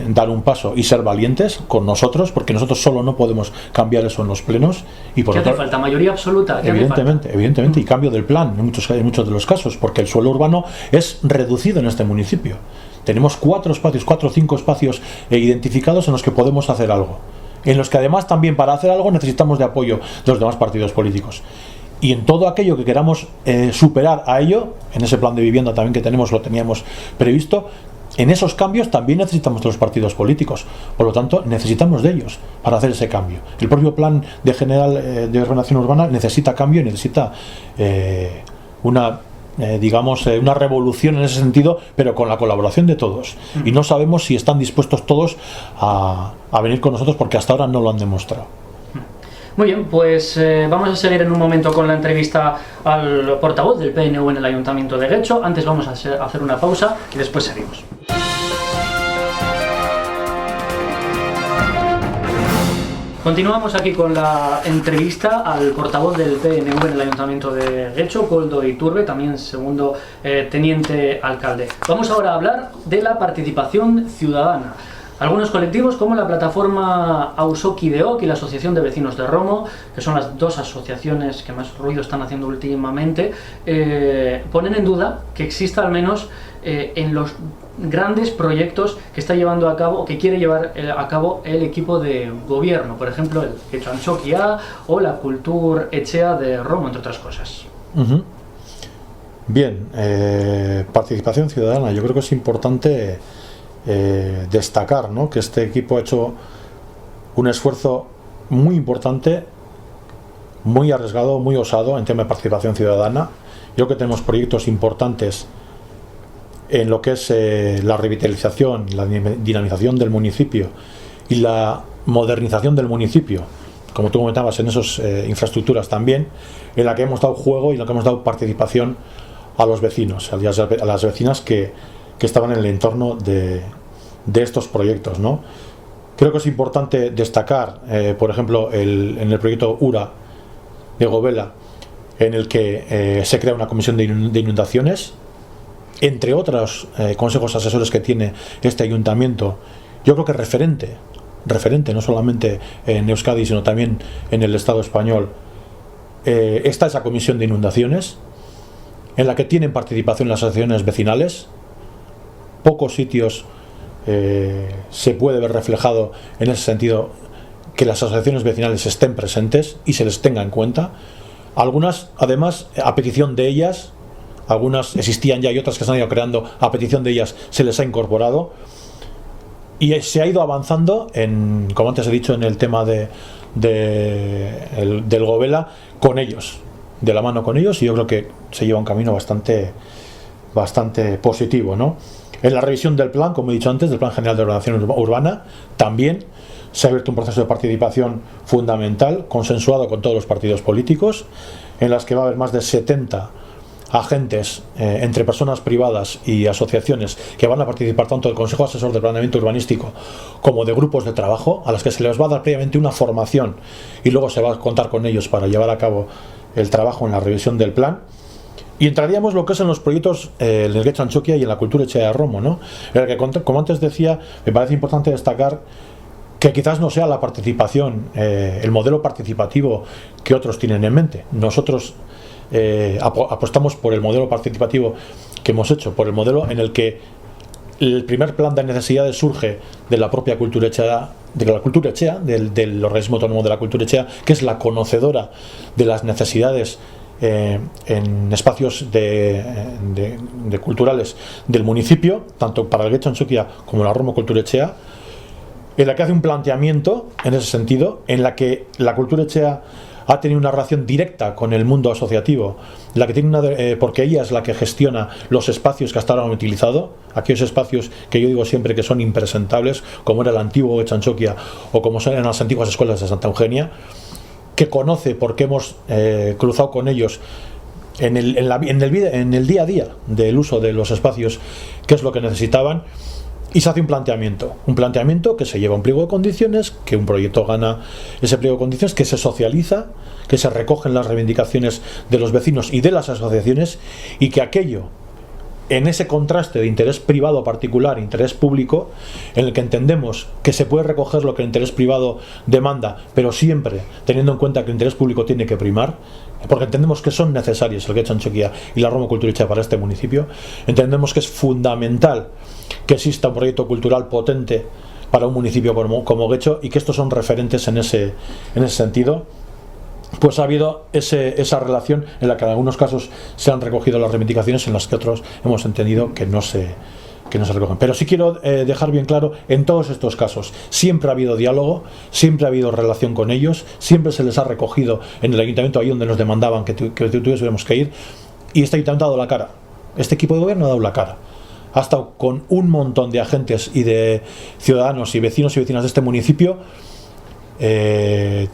dar un paso y ser valientes con nosotros, porque nosotros solo no podemos cambiar eso en los plenos. Y por
¿Qué hace falta? ¿Mayoría absoluta?
Evidentemente, y cambio del plan en muchos de los casos, porque el suelo urbano es reducido en este municipio. Tenemos 4 o 5 espacios identificados en los que podemos hacer algo, en los que además también para hacer algo necesitamos de apoyo de los demás partidos políticos. Y en todo aquello que queramos superar a ello, en ese plan de vivienda también que tenemos, lo teníamos previsto, en esos cambios también necesitamos de los partidos políticos. Por lo tanto, necesitamos de ellos para hacer ese cambio. El propio plan general de ordenación urbana necesita cambio y necesita una revolución en ese sentido, pero con la colaboración de todos. Y no sabemos si están dispuestos todos a venir con nosotros, porque hasta ahora no lo han demostrado.
Muy bien, pues vamos a seguir en un momento con la entrevista al portavoz del PNV en el Ayuntamiento de Getxo. Antes vamos a hacer una pausa y después seguimos. Continuamos aquí con la entrevista al portavoz del PNV en el Ayuntamiento de Getxo, Koldo Iturbe, también segundo teniente alcalde. Vamos ahora a hablar de la participación ciudadana. Algunos colectivos, como la plataforma Auzokideok y la Asociación de Vecinos de Romo, que son las dos asociaciones que más ruido están haciendo últimamente, ponen en duda que exista al menos en los grandes proyectos que está llevando a cabo, o que quiere llevar a cabo el equipo de gobierno, por ejemplo el Getxo Antxokia o la Kulturretxea de Romo, entre otras cosas.
Bien, participación ciudadana. Yo creo que es importante destacar, ¿no?, que este equipo ha hecho un esfuerzo muy importante, muy arriesgado, muy osado en tema de participación ciudadana. Yo creo que tenemos proyectos importantes en lo que es la revitalización, la dinamización del municipio y la modernización del municipio, como tú comentabas, en esas infraestructuras también, en la que hemos dado juego y en la que hemos dado participación a los vecinos, a las vecinas que estaban en el entorno de estos proyectos, ¿no? Creo que es importante destacar, por ejemplo, en el proyecto URA de Govela, en el que se crea una comisión de inundaciones, entre otros consejos asesores que tiene este ayuntamiento. Yo creo que referente, no solamente en Euskadi, sino también en el Estado español, está esa comisión de inundaciones, en la que tienen participación las asociaciones vecinales. Pocos sitios se puede ver reflejado en ese sentido que las asociaciones vecinales estén presentes y se les tenga en cuenta. Algunas, además, a petición de ellas, algunas existían ya y otras que se han ido creando, a petición de ellas se les ha incorporado, y se ha ido avanzando como antes he dicho, en el tema del Govela, con ellos, de la mano con ellos, y yo creo que se lleva un camino bastante positivo, ¿no? En la revisión del plan, como he dicho antes, del Plan General de Ordenación Urbana, también se ha abierto un proceso de participación fundamental, consensuado con todos los partidos políticos, en las que va a haber más de 70 agentes, entre personas privadas y asociaciones, que van a participar tanto del Consejo Asesor de Planeamiento Urbanístico como de grupos de trabajo, a las que se les va a dar previamente una formación y luego se va a contar con ellos para llevar a cabo el trabajo en la revisión del plan. Y entraríamos lo que es en los proyectos en el Getxo Antxokia y en la Kultur Etxea de Romo, ¿no? En el que, como antes decía, me parece importante destacar que quizás no sea la participación, el modelo participativo que otros tienen en mente. Nosotros apostamos por el modelo participativo que hemos hecho, por el modelo en el que el primer plan de necesidades surge de la propia Kultur Etxea, del organismo autónomo de la Kultur Etxea, que es la conocedora de las necesidades en espacios de culturales del municipio, tanto para el Getxo Antxokia como la Romo Kultur Etxea, en la que hace un planteamiento en ese sentido, en la que la Kultur Etxea ha tenido una relación directa con el mundo asociativo, la que tiene porque ella es la que gestiona los espacios que hasta ahora han utilizado, aquellos espacios que yo digo siempre que son impresentables, como era el antiguo Getxo Antxokia o como eran las antiguas escuelas de Santa Eugenia, que conoce porque hemos cruzado con ellos en el día a día del uso de los espacios, qué es lo que necesitaban, y se hace un planteamiento que se lleva a un pliego de condiciones, que un proyecto gana ese pliego de condiciones, que se socializa, que se recogen las reivindicaciones de los vecinos y de las asociaciones, y que aquello, en ese contraste de interés privado particular, interés público, en el que entendemos que se puede recoger lo que el interés privado demanda, pero siempre teniendo en cuenta que el interés público tiene que primar, porque entendemos que son necesarios el Getxo Antxokia y la Romo Kultur Etxea para este municipio. Entendemos que es fundamental que exista un proyecto cultural potente para un municipio como Getxo, y que estos son referentes en ese sentido. Pues ha habido esa relación en la que en algunos casos se han recogido las reivindicaciones, en las que otros hemos entendido que no se recogen. Pero sí quiero dejar bien claro, en todos estos casos siempre ha habido diálogo, siempre ha habido relación con ellos, siempre se les ha recogido en el ayuntamiento ahí donde nos demandaban que tuviésemos que ir, y este ayuntamiento ha dado la cara, este equipo de gobierno ha dado la cara, ha estado con un montón de agentes y de ciudadanos y vecinos y vecinas de este municipio,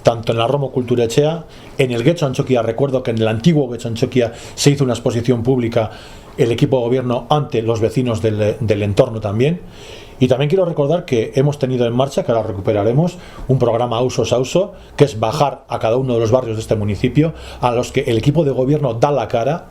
tanto en la Romo Kultur Etxea, en el Getxo Antxokia. Recuerdo que en el antiguo Getxo Antxokia se hizo una exposición pública, el equipo de gobierno ante los vecinos del entorno también. Y también quiero recordar que hemos tenido en marcha, que ahora recuperaremos, un programa Auso Sauso, que es bajar a cada uno de los barrios de este municipio, a los que el equipo de gobierno da la cara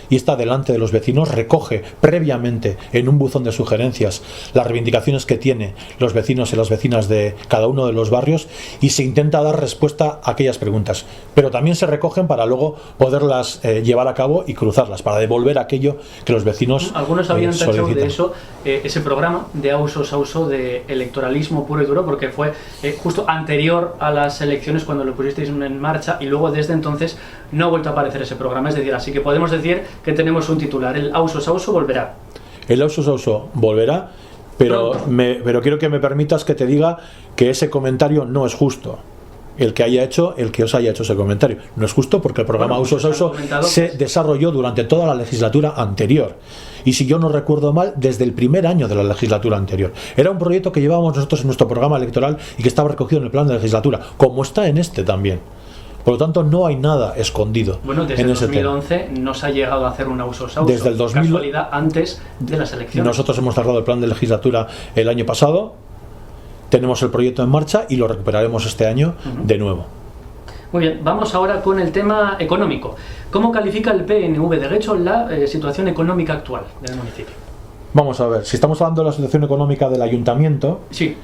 y está delante de los vecinos, recoge previamente en un buzón de sugerencias las reivindicaciones que tienen los vecinos y las vecinas de cada uno de los barrios, y se intenta dar respuesta a aquellas preguntas, pero también se recogen para luego poderlas llevar a cabo y cruzarlas, para devolver aquello que los vecinos
algunos habían tachado de eso ese programa de Auso Sauso de electoralismo puro y duro, porque fue justo anterior a las elecciones cuando lo pusisteis en marcha, y luego desde entonces no ha vuelto a aparecer ese programa. Es decir, así que podemos decir que tenemos un titular: el Auso Sauso volverá.
El Auso Sauso volverá, pero quiero que me permitas que te diga que ese comentario no es justo. el que os haya hecho ese comentario. No es justo porque el programa Uso Sauso se desarrolló durante toda la legislatura anterior. Y si yo no recuerdo mal, desde el primer año de la legislatura anterior. Era un proyecto que llevábamos nosotros en nuestro programa electoral y que estaba recogido en el plan de legislatura, como está en este también. Por lo tanto, no hay nada escondido.
Bueno, desde
en
el
ese
2011
tema.
No se ha llegado a hacer una Uso Sauso.
Desde el 2000,
casualidad antes de las elecciones.
Nosotros hemos cerrado el plan de legislatura el año pasado, tenemos el proyecto en marcha y lo recuperaremos este año de nuevo.
Muy bien, vamos ahora con el tema económico. ¿Cómo califica el PNV de Guecho la situación económica actual del municipio?
Vamos a ver, si estamos hablando de la situación económica del ayuntamiento,
sí.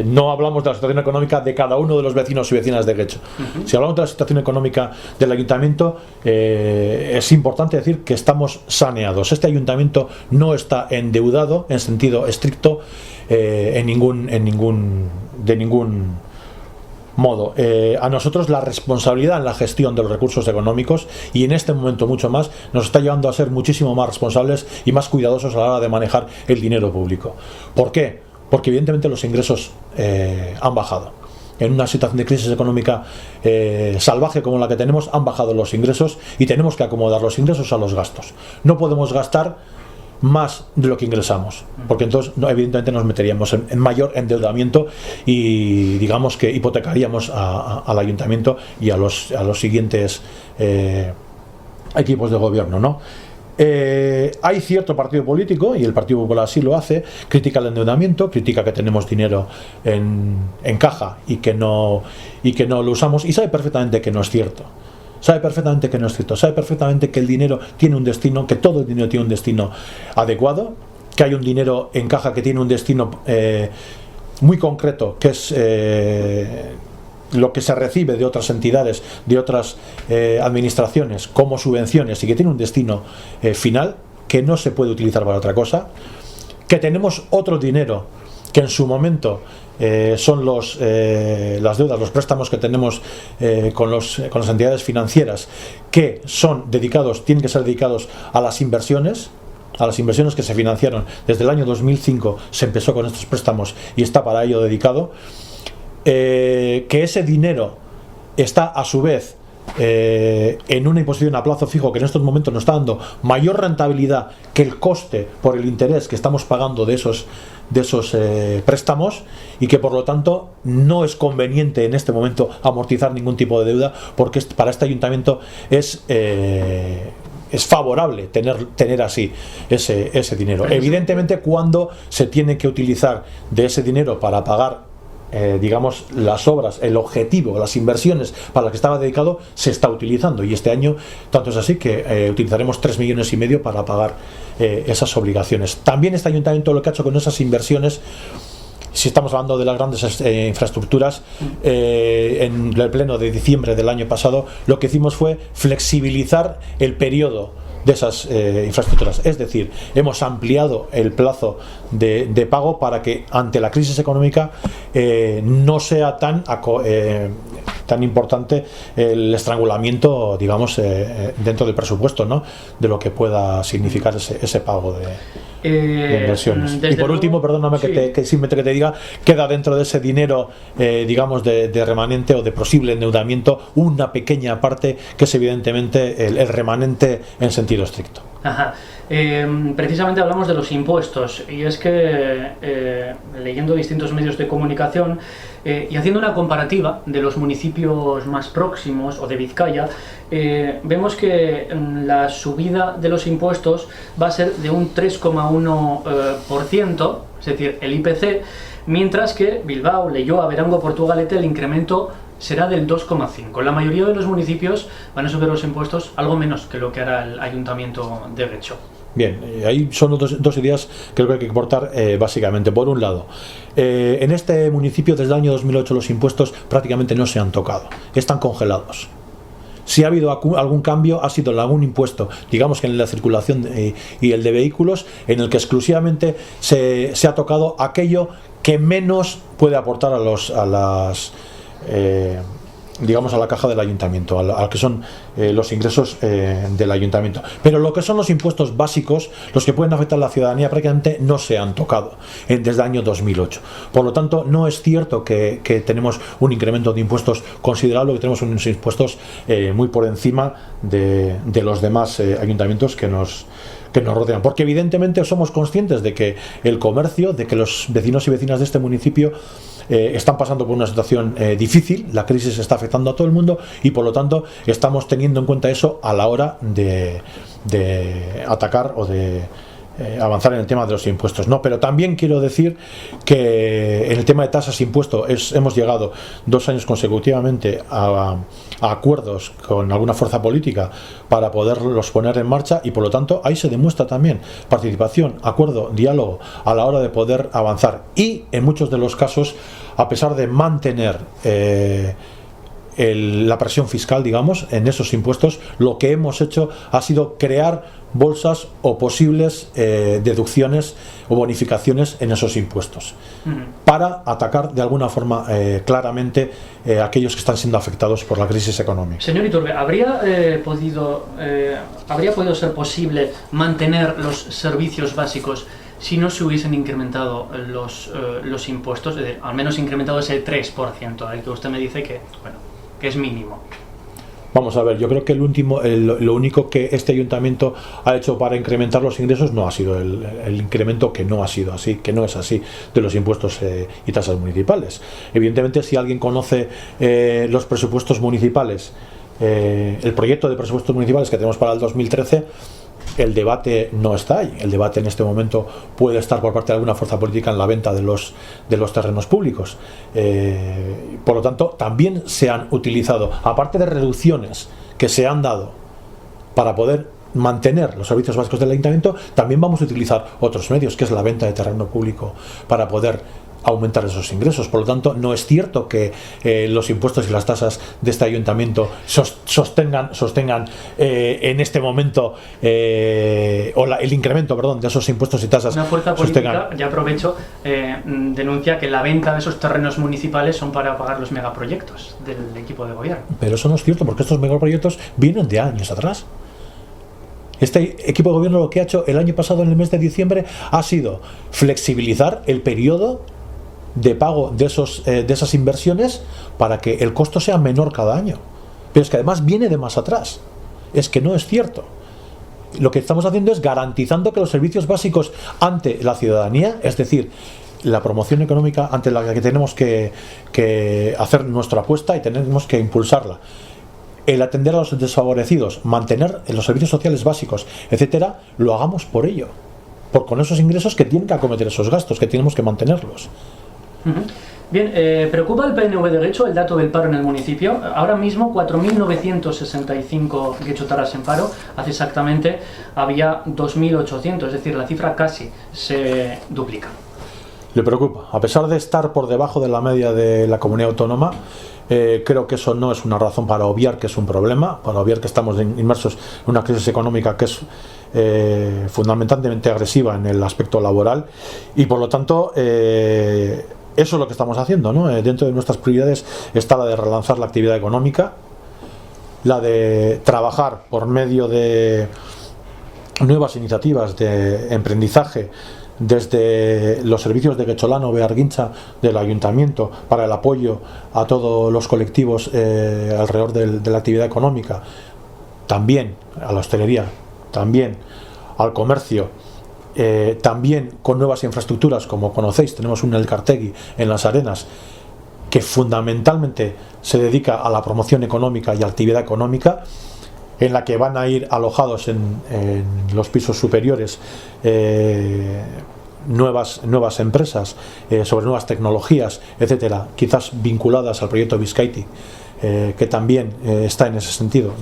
No hablamos de la situación económica de cada uno de los vecinos y vecinas de Guecho. Si hablamos de la situación económica del ayuntamiento, es importante decir que estamos saneados. Este ayuntamiento no está endeudado en sentido estricto de ningún modo. A nosotros la responsabilidad en la gestión de los recursos económicos, y en este momento mucho más, nos está llevando a ser muchísimo más responsables y más cuidadosos a la hora de manejar el dinero público. ¿Por qué? Porque evidentemente los ingresos han bajado. En una situación de crisis económica salvaje como la que tenemos, han bajado los ingresos y tenemos que acomodar los ingresos a los gastos. No podemos gastar más de lo que ingresamos, porque entonces evidentemente nos meteríamos en mayor endeudamiento y digamos que hipotecaríamos al ayuntamiento y a los siguientes equipos de gobierno, ¿no? Hay cierto partido político, y el Partido Popular así lo hace, critica el endeudamiento, critica que tenemos dinero en caja y que no lo usamos, y sabe perfectamente que no es cierto. Sabe perfectamente que no es cierto. Sabe perfectamente que el dinero tiene un destino, que todo el dinero tiene un destino adecuado, que hay un dinero en caja que tiene un destino muy concreto, que es lo que se recibe de otras entidades, de otras administraciones como subvenciones, y que tiene un destino final que no se puede utilizar para otra cosa, que tenemos otro dinero que en su momento son las deudas, los préstamos que tenemos con las entidades financieras, que tienen que ser dedicados a las inversiones que se financiaron desde el año 2005. Se empezó con estos préstamos y está para ello dedicado. Que ese dinero está a su vez en una imposición a plazo fijo que en estos momentos nos está dando mayor rentabilidad que el coste por el interés que estamos pagando de esos préstamos, y que por lo tanto no es conveniente en este momento amortizar ningún tipo de deuda, porque para este ayuntamiento es favorable tener así ese dinero. Evidentemente, cuando se tiene que utilizar de ese dinero para pagar digamos las obras, el objetivo, las inversiones para las que estaba dedicado, se está utilizando, y este año tanto es así que utilizaremos 3,5 millones para pagar esas obligaciones. También este ayuntamiento lo que ha hecho con esas inversiones, si estamos hablando de las grandes infraestructuras, en el pleno de diciembre del año pasado lo que hicimos fue flexibilizar el periodo de esas infraestructuras, es decir, hemos ampliado el plazo de pago para que ante la crisis económica no sea tan importante el estrangulamiento, digamos, dentro del presupuesto, ¿no?, de lo que pueda significar ese pago de inversiones. Y por último, perdóname que simplemente que te diga, queda dentro de ese dinero, digamos, de remanente o de posible endeudamiento, una pequeña parte que es evidentemente el remanente en sentido estricto.
Ajá. Precisamente hablamos de los impuestos, y es que leyendo distintos medios de comunicación y haciendo una comparativa de los municipios más próximos o de Vizcaya, vemos que la subida de los impuestos va a ser de un 3,1%, es decir, el IPC, mientras que Bilbao, Leioa, Berango, Portugalete, el incremento será del 2,5%. La mayoría de los municipios van a subir los impuestos algo menos que lo que hará el Ayuntamiento de Guecho.
Bien, ahí son dos ideas que creo que hay que aportar básicamente. Por un lado, en este municipio desde el año 2008 los impuestos prácticamente no se han tocado, están congelados. Si ha habido algún cambio, ha sido en algún impuesto, digamos que en la circulación y el de vehículos, en el que exclusivamente se ha tocado aquello que menos puede aportar a digamos, a la caja del ayuntamiento, a que son los ingresos del ayuntamiento. Pero lo que son los impuestos básicos, los que pueden afectar a la ciudadanía, prácticamente no se han tocado desde el año 2008. Por lo tanto, no es cierto que tenemos un incremento de impuestos considerable, que tenemos unos impuestos muy por encima de los demás ayuntamientos que nos rodean, porque evidentemente somos conscientes de que el comercio, de que los vecinos y vecinas de este municipio están pasando por una situación difícil, la crisis está afectando a todo el mundo y por lo tanto estamos teniendo en cuenta eso a la hora de atacar o de avanzar en el tema de los impuestos, ¿no? Pero también quiero decir que en el tema de tasas e impuestos hemos llegado 2 años consecutivamente a acuerdos con alguna fuerza política para poderlos poner en marcha y por lo tanto ahí se demuestra también participación, acuerdo, diálogo a la hora de poder avanzar y en muchos de los casos, a pesar de mantener la presión fiscal, digamos, en esos impuestos, lo que hemos hecho ha sido crear bolsas o posibles deducciones o bonificaciones en esos impuestos para atacar de alguna forma claramente a aquellos que están siendo afectados por la crisis económica.
Señor Iturbe, ¿habría podido ser posible mantener los servicios básicos si no se hubiesen incrementado los impuestos? Es decir, al menos incrementado ese 3%, el que usted me dice que es mínimo.
Vamos a ver, yo creo que lo único que este ayuntamiento ha hecho para incrementar los ingresos no ha sido el incremento, que no ha sido así, que no es así, de los impuestos y tasas municipales. Evidentemente, si alguien conoce los presupuestos municipales, el proyecto de presupuestos municipales que tenemos para el 2013, el debate no está ahí. El debate en este momento puede estar por parte de alguna fuerza política en la venta de los terrenos públicos. Por lo tanto, también se han utilizado, aparte de reducciones que se han dado para poder mantener los servicios básicos del ayuntamiento, también vamos a utilizar otros medios, que es la venta de terreno público, para poder aumentar esos ingresos. Por lo tanto, no es cierto que los impuestos y las tasas de este ayuntamiento sostengan en este momento el incremento, de esos impuestos y tasas.
Una fuerza política, ya aprovecho, denuncia que la venta de esos terrenos municipales son para pagar los megaproyectos del equipo de gobierno.
Pero eso no es cierto, porque estos megaproyectos vienen de años atrás. Este equipo de gobierno lo que ha hecho el año pasado, en el mes de diciembre, ha sido flexibilizar el periodo de pago de esas inversiones para que el costo sea menor cada año. Pero es que además viene de más atrás. Es que no es cierto. Lo que estamos haciendo es garantizando que los servicios básicos ante la ciudadanía, es decir, la promoción económica ante la que tenemos que hacer nuestra apuesta y tenemos que impulsarla, el atender a los desfavorecidos, mantener los servicios sociales básicos, etcétera, lo hagamos por ello, con esos ingresos que tienen que acometer esos gastos, que tenemos que mantenerlos.
Bien, ¿preocupa al PNV de Guecho el dato del paro en el municipio? Ahora mismo 4.965 guechotarras en paro, hace exactamente había 2.800, es decir, la cifra casi se duplica.
Le preocupa, a pesar de estar por debajo de la media de la comunidad autónoma. Creo que eso no es una razón para obviar que es un problema, para obviar que estamos inmersos en una crisis económica que es fundamentalmente agresiva en el aspecto laboral y por lo tanto eso es lo que estamos haciendo, ¿no? Dentro de nuestras prioridades está la de relanzar la actividad económica, la de trabajar por medio de nuevas iniciativas de emprendizaje desde los servicios de Guecholano, Bearguincha, del ayuntamiento, para el apoyo a todos los colectivos alrededor de la actividad económica, también a la hostelería, también al comercio, también con nuevas infraestructuras. Como conocéis, tenemos un Elkartegui en Las Arenas que fundamentalmente se dedica a la promoción económica y a la actividad económica, en la que van a ir alojados en los pisos superiores nuevas empresas sobre nuevas tecnologías, etcétera, quizás vinculadas al proyecto Bizkaiti, que también está en ese sentido,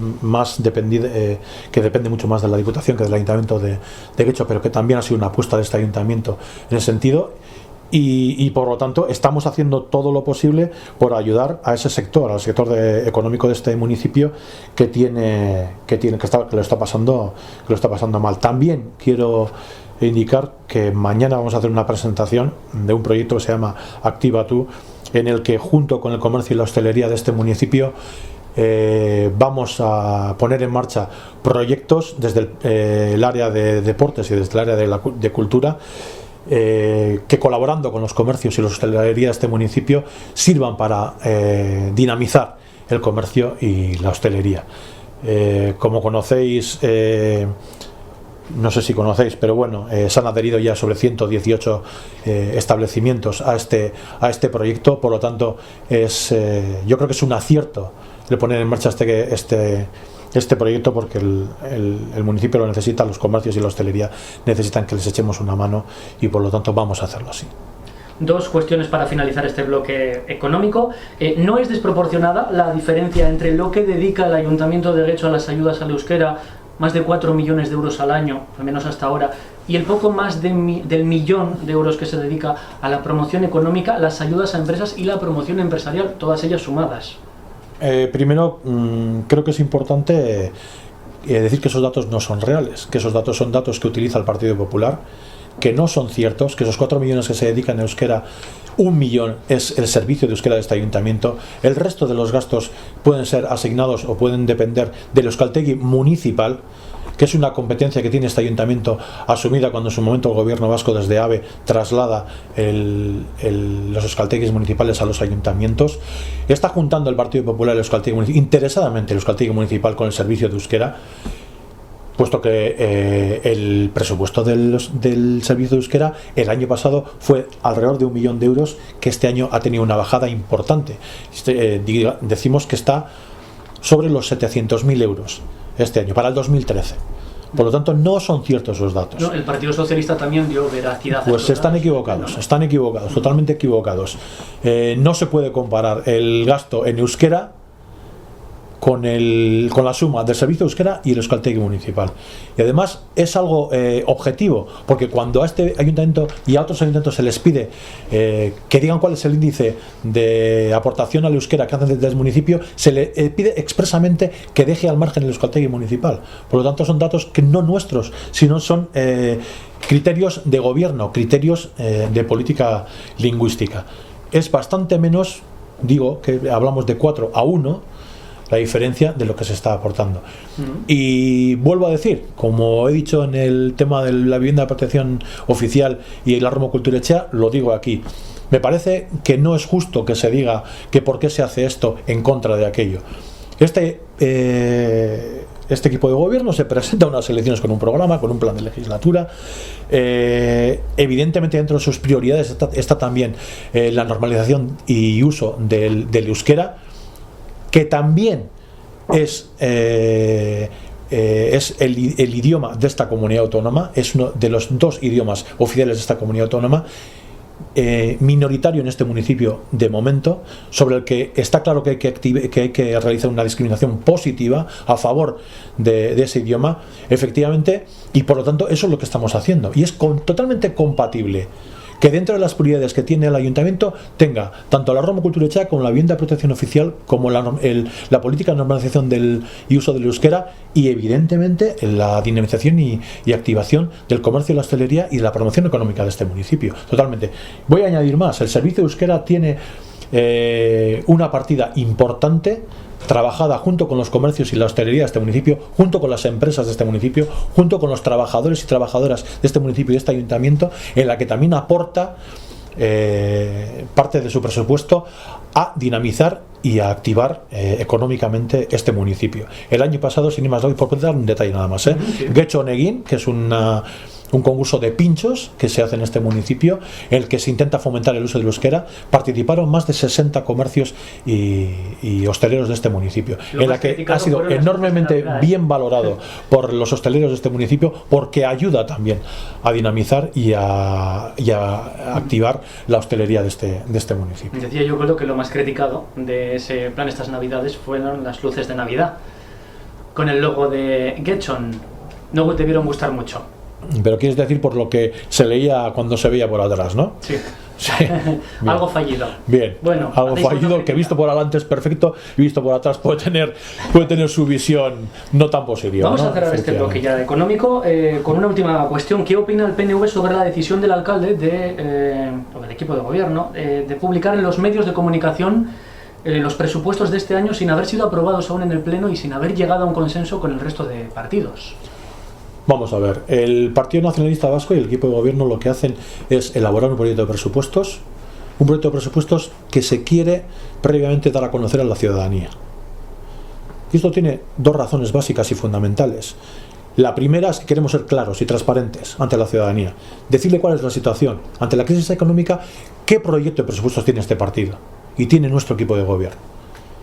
que depende mucho más de la Diputación que del Ayuntamiento de Guecho, pero que también ha sido una apuesta de este Ayuntamiento en ese sentido. y por lo tanto estamos haciendo todo lo posible por ayudar a ese sector, al sector económico de este municipio que lo está pasando mal. También quiero indicar que mañana vamos a hacer una presentación de un proyecto que se llama Activa Tú, en el que junto con el comercio y la hostelería de este municipio vamos a poner en marcha proyectos desde el área de deportes y desde el área de cultura, que colaborando con los comercios y la hostelería de este municipio sirvan para dinamizar el comercio y la hostelería. Como conocéis, no sé si conocéis, pero bueno, se han adherido ya sobre 118 establecimientos a este proyecto. Por lo tanto, yo creo que es un acierto el poner en marcha este proyecto, porque el municipio lo necesita, los comercios y la hostelería necesitan que les echemos una mano, y por lo tanto vamos a hacerlo así.
Dos cuestiones para finalizar este bloque económico. ¿No es desproporcionada la diferencia entre lo que dedica el Ayuntamiento de Guecho a las ayudas al euskera, más de 4 millones de euros al año, al menos hasta ahora, y el poco más del millón de euros que se dedica a la promoción económica, las ayudas a empresas y la promoción empresarial, todas ellas sumadas?
Primero, creo que es importante decir que esos datos no son reales, que esos datos son datos que utiliza el Partido Popular, que no son ciertos, que esos 4 millones que se dedican a euskera, 1 millón es el servicio de euskera de este ayuntamiento. El resto de los gastos pueden ser asignados o pueden depender del euskaltegi municipal, que es una competencia que tiene este ayuntamiento asumida cuando en su momento el gobierno vasco desde AVE traslada los euskaltegis municipales a los ayuntamientos. Está juntando el Partido Popular el euskaltegi municipal, interesadamente el euskaltegi municipal, con el servicio de euskera, puesto que el presupuesto del servicio de euskera el año pasado fue alrededor de 1 millón de euros, que este año ha tenido una bajada importante. Decimos que está sobre los 700.000 euros este año, para el 2013. Por lo tanto, no son ciertos esos datos.
No, el Partido Socialista también dio veracidad.
Pues están equivocados, totalmente equivocados. No se puede comparar el gasto en euskera con la suma del servicio de euskera y el euskaltegi municipal. Y además es algo objetivo, porque cuando a este ayuntamiento y a otros ayuntamientos se les pide que digan cuál es el índice de aportación al euskera que hacen desde el municipio, se le pide expresamente que deje al margen el euskaltegi municipal. Por lo tanto, son datos que no nuestros, sino son criterios de gobierno, criterios de política lingüística. Es bastante menos, digo, que hablamos de 4 a 1, la diferencia de lo que se está aportando. Y vuelvo a decir, como he dicho en el tema de la vivienda de protección oficial y el Arromo Kulturechea, lo digo aquí. Me parece que no es justo que se diga que por qué se hace esto en contra de aquello. Este equipo de gobierno se presenta a unas elecciones con un programa, con un plan de legislatura. Evidentemente, dentro de sus prioridades está también la normalización y uso del euskera, que también es el idioma de esta comunidad autónoma, es uno de los 2 idiomas oficiales de esta comunidad autónoma, minoritario en este municipio de momento, sobre el que está claro que hay que realizar una discriminación positiva a favor de ese idioma, efectivamente, y por lo tanto eso es lo que estamos haciendo, y es totalmente compatible que dentro de las prioridades que tiene el ayuntamiento tenga tanto la Arromo Kulturechea como la vivienda de protección oficial, como la política de normalización y uso del euskera, y evidentemente la dinamización y activación del comercio y la hostelería y de la promoción económica de este municipio. Totalmente. Voy a añadir más. El servicio de euskera tiene una partida importante, trabajada junto con los comercios y la hostelería de este municipio, junto con las empresas de este municipio, junto con los trabajadores y trabajadoras de este municipio y de este ayuntamiento, en la que también aporta parte de su presupuesto a dinamizar y a activar económicamente este municipio. El año pasado, sin ir más lejos, por dar un detalle nada más, Getxo Onegin, que es un concurso de pinchos que se hace en este municipio, en el que se intenta fomentar el uso del euskera, participaron más de 60 comercios y hosteleros de este municipio, en la que ha sido enormemente bien valorado por los hosteleros de este municipio, porque ayuda también a dinamizar y a activar la hostelería de este municipio.
Decía yo, creo que lo más criticado de ese plan estas navidades fueron las luces de Navidad con el logo de Getxon. No te debieron gustar mucho.
Pero quieres decir por lo que se leía cuando se veía por atrás, ¿no?
Sí.
Sí.
Algo fallido.
Bien.
Bueno,
algo fallido que visto por adelante es perfecto y visto por atrás puede tener su visión no tan positiva.
Vamos a cerrar este bloque ya económico con una última cuestión. ¿Qué opina el PNV sobre la decisión del alcalde o del equipo de gobierno de publicar en los medios de comunicación los presupuestos de este año sin haber sido aprobados aún en el Pleno y sin haber llegado a un consenso con el resto de partidos?
Vamos a ver, el Partido Nacionalista Vasco y el equipo de gobierno lo que hacen es elaborar un proyecto de presupuestos, que se quiere previamente dar a conocer a la ciudadanía. Y esto tiene dos razones básicas y fundamentales. La primera es que queremos ser claros y transparentes ante la ciudadanía, decirle cuál es la situación ante la crisis económica, qué proyecto de presupuestos tiene este partido y tiene nuestro equipo de gobierno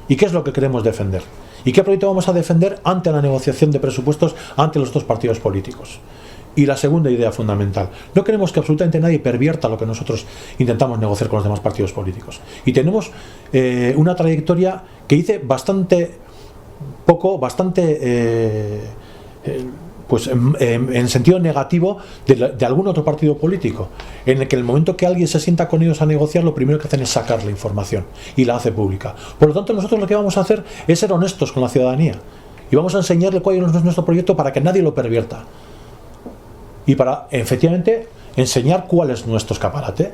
y qué es lo que queremos defender. ¿Y qué proyecto vamos a defender ante la negociación de presupuestos ante los dos partidos políticos? Y la segunda idea fundamental, no queremos que absolutamente nadie pervierta lo que nosotros intentamos negociar con los demás partidos políticos. Y tenemos una trayectoria que dice bastante en sentido negativo de algún otro partido político, en el que en el momento que alguien se sienta con ellos a negociar, lo primero que hacen es sacar la información y la hace pública. Por lo tanto, nosotros lo que vamos a hacer es ser honestos con la ciudadanía y vamos a enseñarle cuál es nuestro proyecto para que nadie lo pervierta y para efectivamente enseñar cuál es nuestro escaparate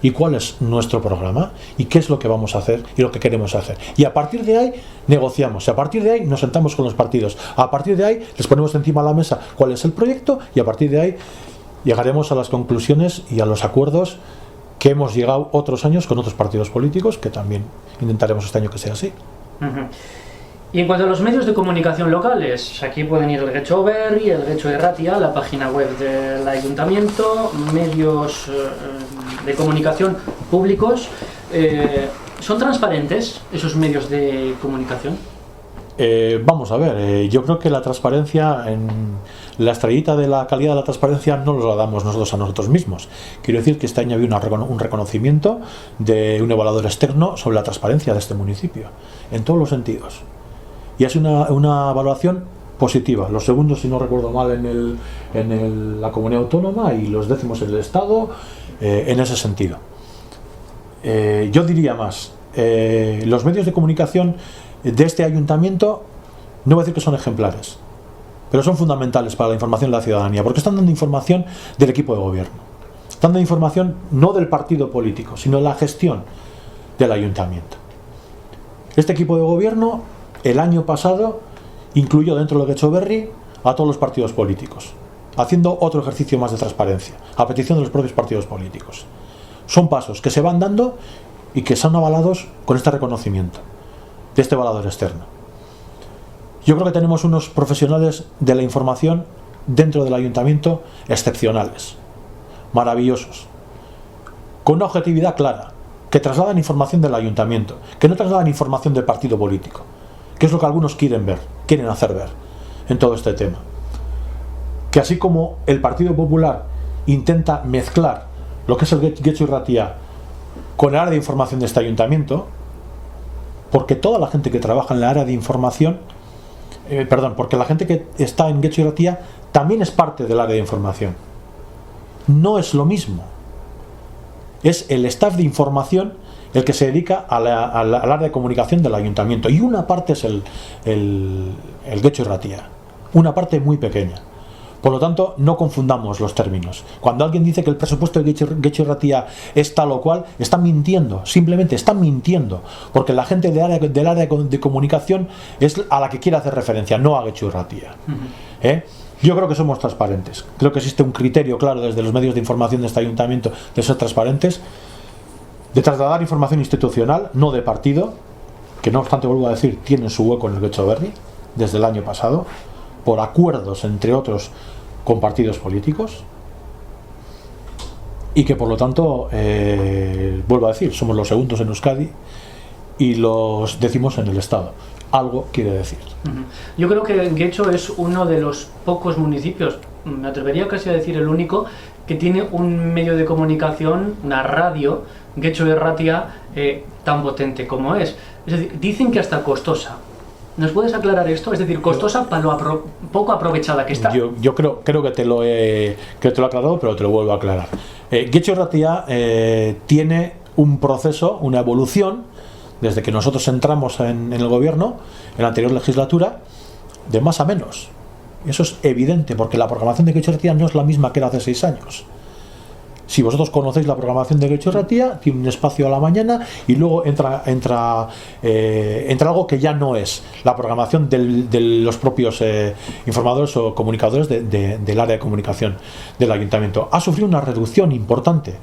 y cuál es nuestro programa y qué es lo que vamos a hacer y lo que queremos hacer. Y a partir de ahí negociamos, y a partir de ahí nos sentamos con los partidos, a partir de ahí les ponemos encima de la mesa cuál es el proyecto y a partir de ahí llegaremos a las conclusiones y a los acuerdos que hemos llegado otros años con otros partidos políticos, que también intentaremos este año que sea así.
Y en cuanto a los medios de comunicación locales, aquí pueden ir el Getxo Berri, el Getxo Irratia, la página web del ayuntamiento, medios de comunicación públicos. ¿Son transparentes esos medios de comunicación?
Vamos a ver, yo creo que la transparencia, la estrellita de la calidad de la transparencia no nos la damos nosotros a nosotros mismos. Quiero decir que este año había un reconocimiento de un evaluador externo sobre la transparencia de este municipio, en todos los sentidos. Y es una evaluación positiva. Los segundos, si no recuerdo mal, en la comunidad autónoma y los décimos en el Estado, en ese sentido. Yo diría más, los medios de comunicación de este ayuntamiento, no voy a decir que son ejemplares, pero son fundamentales para la información de la ciudadanía, porque están dando información del equipo de gobierno. Están dando información no del partido político, sino de la gestión del ayuntamiento. Este equipo de gobierno, el año pasado, incluyó dentro de lo que ha hecho Berri a todos los partidos políticos, haciendo otro ejercicio más de transparencia, a petición de los propios partidos políticos. Son pasos que se van dando y que son avalados con este reconocimiento de este evaluador externo. Yo creo que tenemos unos profesionales de la información dentro del ayuntamiento excepcionales, maravillosos, con una objetividad clara, que trasladan información del ayuntamiento, que no trasladan información del partido político, que es lo que algunos quieren hacer ver en todo este tema. Que así como el Partido Popular intenta mezclar lo que es el Getxo Irratia con el área de información de este ayuntamiento, porque toda la gente que trabaja en la área de información, porque la gente que está en Getxo Irratia también es parte del área de información. No es lo mismo. Es el staff de información el que se dedica al área de comunicación del ayuntamiento, y una parte es el Getxo Irratia, una parte muy pequeña. Por lo tanto, no confundamos los términos. Cuando alguien dice que el presupuesto de Getxo Irratia es tal o cual, está mintiendo, simplemente está mintiendo, porque la gente del área de comunicación es a la que quiere hacer referencia, no a Getxo Irratia. Yo creo que somos transparentes. Creo que existe un criterio claro desde los medios de información de este ayuntamiento de ser transparentes, de trasladar información institucional, no de partido, que no obstante, vuelvo a decir, tienen su hueco en el Getxo Berri desde el año pasado, por acuerdos, entre otros, con partidos políticos, y que por lo tanto, vuelvo a decir, somos los segundos en Euskadi y los décimos en el Estado. Algo quiere decir.
Yo creo que Getxo es uno de los pocos municipios, me atrevería casi a decir el único, que tiene un medio de comunicación, una radio, Getxo Irratia, tan potente como es. Es decir, dicen que hasta costosa. ¿Nos puedes aclarar esto? Es decir, costosa para lo poco aprovechada que está.
Yo creo que te lo he aclarado, pero te lo vuelvo a aclarar. Getxo Irratia tiene un proceso, una evolución, desde que nosotros entramos en el gobierno, en la anterior legislatura, de más a menos. Eso es evidente, porque la programación de Getxo Irratia no es la misma que era hace 6 años. Si vosotros conocéis la programación de Getxo Irratia, tiene un espacio a la mañana y luego entra algo que ya no es la programación de los propios informadores o comunicadores del área de comunicación del ayuntamiento. Ha sufrido una reducción importante.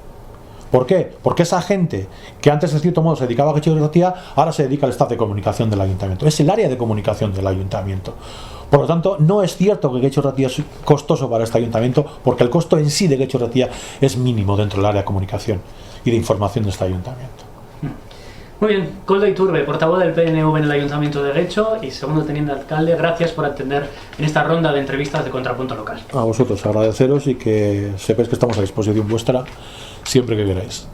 ¿Por qué? Porque esa gente que antes de cierto modo se dedicaba a Getxo Irratia, ahora se dedica al staff de comunicación del ayuntamiento. Es el área de comunicación del ayuntamiento. Por lo tanto, no es cierto que Getxo Irratia es costoso para este ayuntamiento, porque el costo en sí de Getxo Irratia es mínimo dentro del área de comunicación y de información de este ayuntamiento.
Muy bien, Koldo Iturbe, portavoz del PNV en el Ayuntamiento de Getxo y segundo teniente alcalde, gracias por atender en esta ronda de entrevistas de Contrapunto Local.
A vosotros agradeceros y que sepáis que estamos a disposición vuestra siempre que queráis.